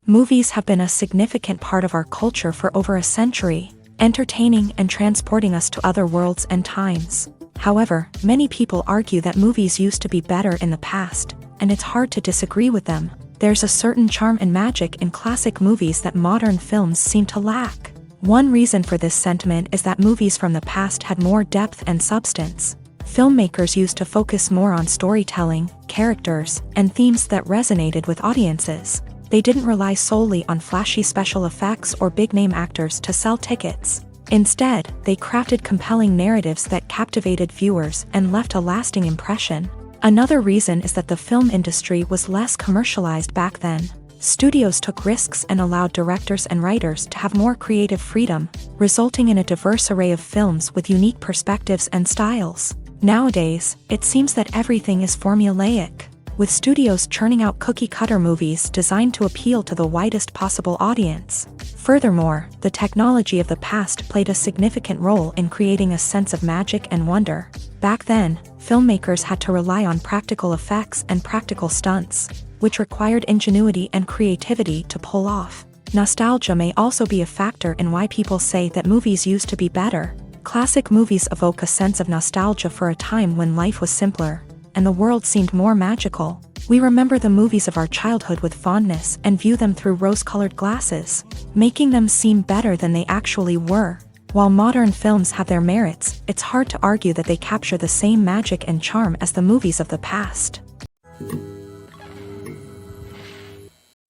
Movies have been a significant part of our culture for over a century, entertaining and transporting us to other worlds and times. However, many people argue that movies used to be better in the past, and it's hard to disagree with them. There's a certain charm and magic in classic movies that modern films seem to lack. One reason for this sentiment is that movies from the past had more depth and substance. Filmmakers used to focus more on storytelling, characters, and themes that resonated with audiences. They didn't rely solely on flashy special effects or big-name actors to sell tickets. Instead, they crafted compelling narratives that captivated viewers and left a lasting impression. Another reason is that the film industry was less commercialized back then. Studios took risks and allowed directors and writers to have more creative freedom, resulting in a diverse array of films with unique perspectives and styles. Nowadays, it seems that everything is formulaic. with studios churning out cookie-cutter movies designed to appeal to the widest possible audience. Furthermore, the technology of the past played a significant role in creating a sense of magic and wonder. Back then, filmmakers had to rely on practical effects and practical stunts, which required ingenuity and creativity to pull off. Nostalgia may also be a factor in why people say that movies used to be better. Classic movies evoke a sense of nostalgia for a time when life was simpler, and the world seemed more magical. We remember the movies of our childhood with fondness and view them through rose-colored glasses, making them seem better than they actually were. While modern films have their merits, it's hard to argue that they capture the same magic and charm as the movies of the past.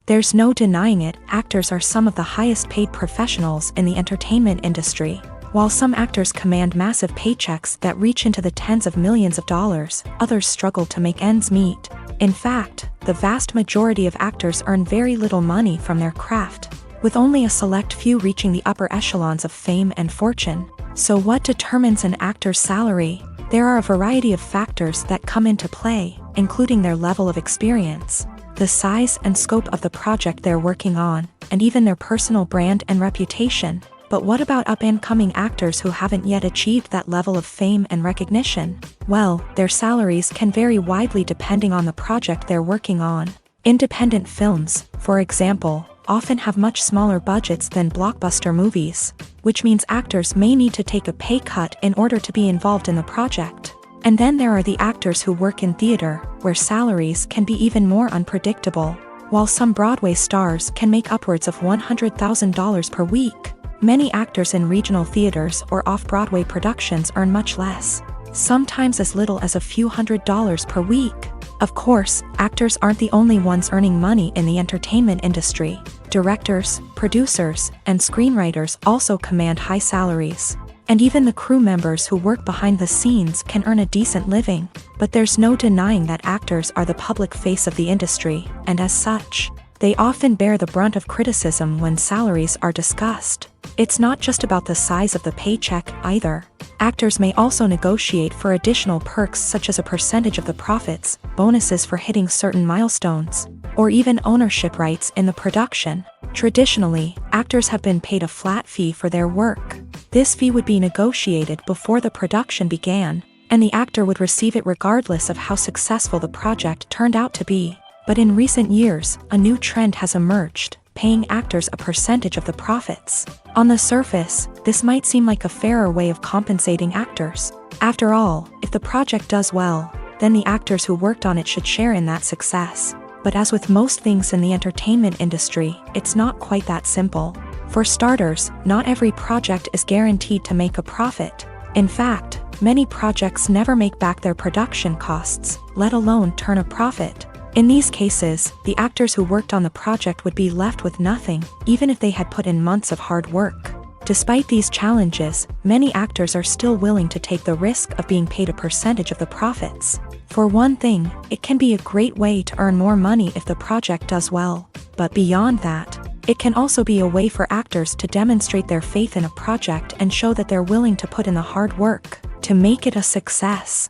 There's no denying it, actors are some of the highest-paid professionals in the entertainment industry. While some actors command massive paychecks that reach into the tens of millions of dollars, others struggle to make ends meet. In fact, the vast majority of actors earn very little money from their craft, with only a select few reaching the upper echelons of fame and fortune. So what determines an actor's salary? There are a variety of factors that come into play, including their level of experience, the size and scope of the project they're working on, and even their personal brand and reputation. But what about up-and-coming actors who haven't yet achieved that level of fame and recognition? Well, their salaries can vary widely depending on the project they're working on. Independent films, for example, often have much smaller budgets than blockbuster movies, which means actors may need to take a pay cut in order to be involved in the project. And then there are the actors who work in theater, where salaries can be even more unpredictable. While some Broadway stars can make upwards of $100,000 per week, many actors in regional theaters or off-Broadway productions earn much less, sometimes as little as a few $100s per week. Of course, actors aren't the only ones earning money in the entertainment industry. Directors, producers, and screenwriters also command high salaries. And even the crew members who work behind the scenes can earn a decent living. But there's no denying that actors are the public face of the industry, and as such, they often bear the brunt of criticism when salaries are discussed. It's not just about the size of the paycheck, either. Actors may also negotiate for additional perks such as a percentage of the profits, bonuses for hitting certain milestones, or even ownership rights in the production. Traditionally, actors have been paid a flat fee for their work. This fee would be negotiated before the production began, and the actor would receive it regardless of how successful the project turned out to be. But in recent years, a new trend has emerged, paying actors a percentage of the profits. On the surface, this might seem like a fairer way of compensating actors. After all, if the project does well, then the actors who worked on it should share in that success. But as with most things in the entertainment industry, it's not quite that simple. For starters, not every project is guaranteed to make a profit. In fact, many projects never make back their production costs, let alone turn a profit. In these cases, the actors who worked on the project would be left with nothing, even if they had put in months of hard work. Despite these challenges, many actors are still willing to take the risk of being paid a percentage of the profits. For one thing, it can be a great way to earn more money if the project does well. But beyond that, it can also be a way for actors to demonstrate their faith in a project and show that they're willing to put in the hard work to make it a success.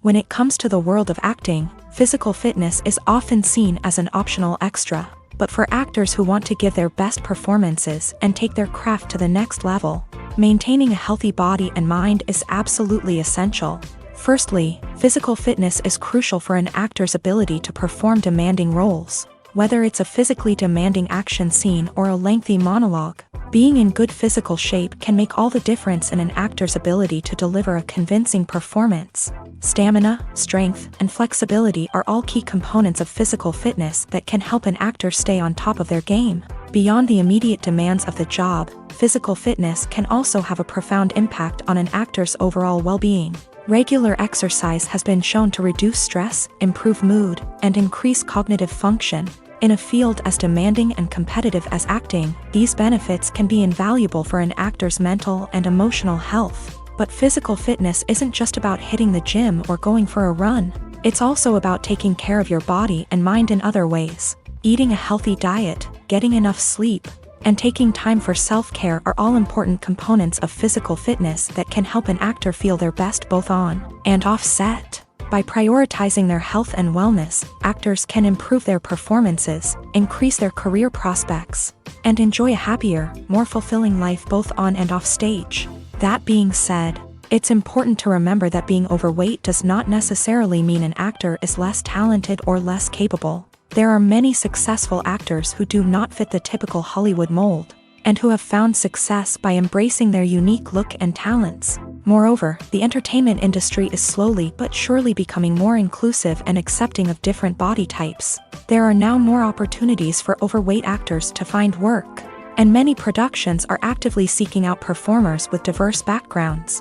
When it comes to the world of acting, physical fitness is often seen as an optional extra. But for actors who want to give their best performances and take their craft to the next level, maintaining a healthy body and mind is absolutely essential. Firstly, physical fitness is crucial for an actor's ability to perform demanding roles. Whether it's a physically demanding action scene or a lengthy monologue, being in good physical shape can make all the difference in an actor's ability to deliver a convincing performance. Stamina, strength, and flexibility are all key components of physical fitness that can help an actor stay on top of their game. Beyond the immediate demands of the job, physical fitness can also have a profound impact on an actor's overall well-being. Regular exercise has been shown to reduce stress, improve mood, and increase cognitive function. In a field as demanding and competitive as acting, these benefits can be invaluable for an actor's mental and emotional health. But physical fitness isn't just about hitting the gym or going for a run. It's also about taking care of your body and mind in other ways. Eating a healthy diet, getting enough sleep, and taking time for self-care are all important components of physical fitness that can help an actor feel their best both on and off set. By prioritizing their health and wellness, actors can improve their performances, increase their career prospects, and enjoy a happier, more fulfilling life both on and off stage. That being said, it's important to remember that being overweight does not necessarily mean an actor is less talented or less capable. There are many successful actors who do not fit the typical Hollywood mold, and who have found success by embracing their unique look and talents. Moreover, the entertainment industry is slowly but surely becoming more inclusive and accepting of different body types. There are now more opportunities for overweight actors to find work, and many productions are actively seeking out performers with diverse backgrounds.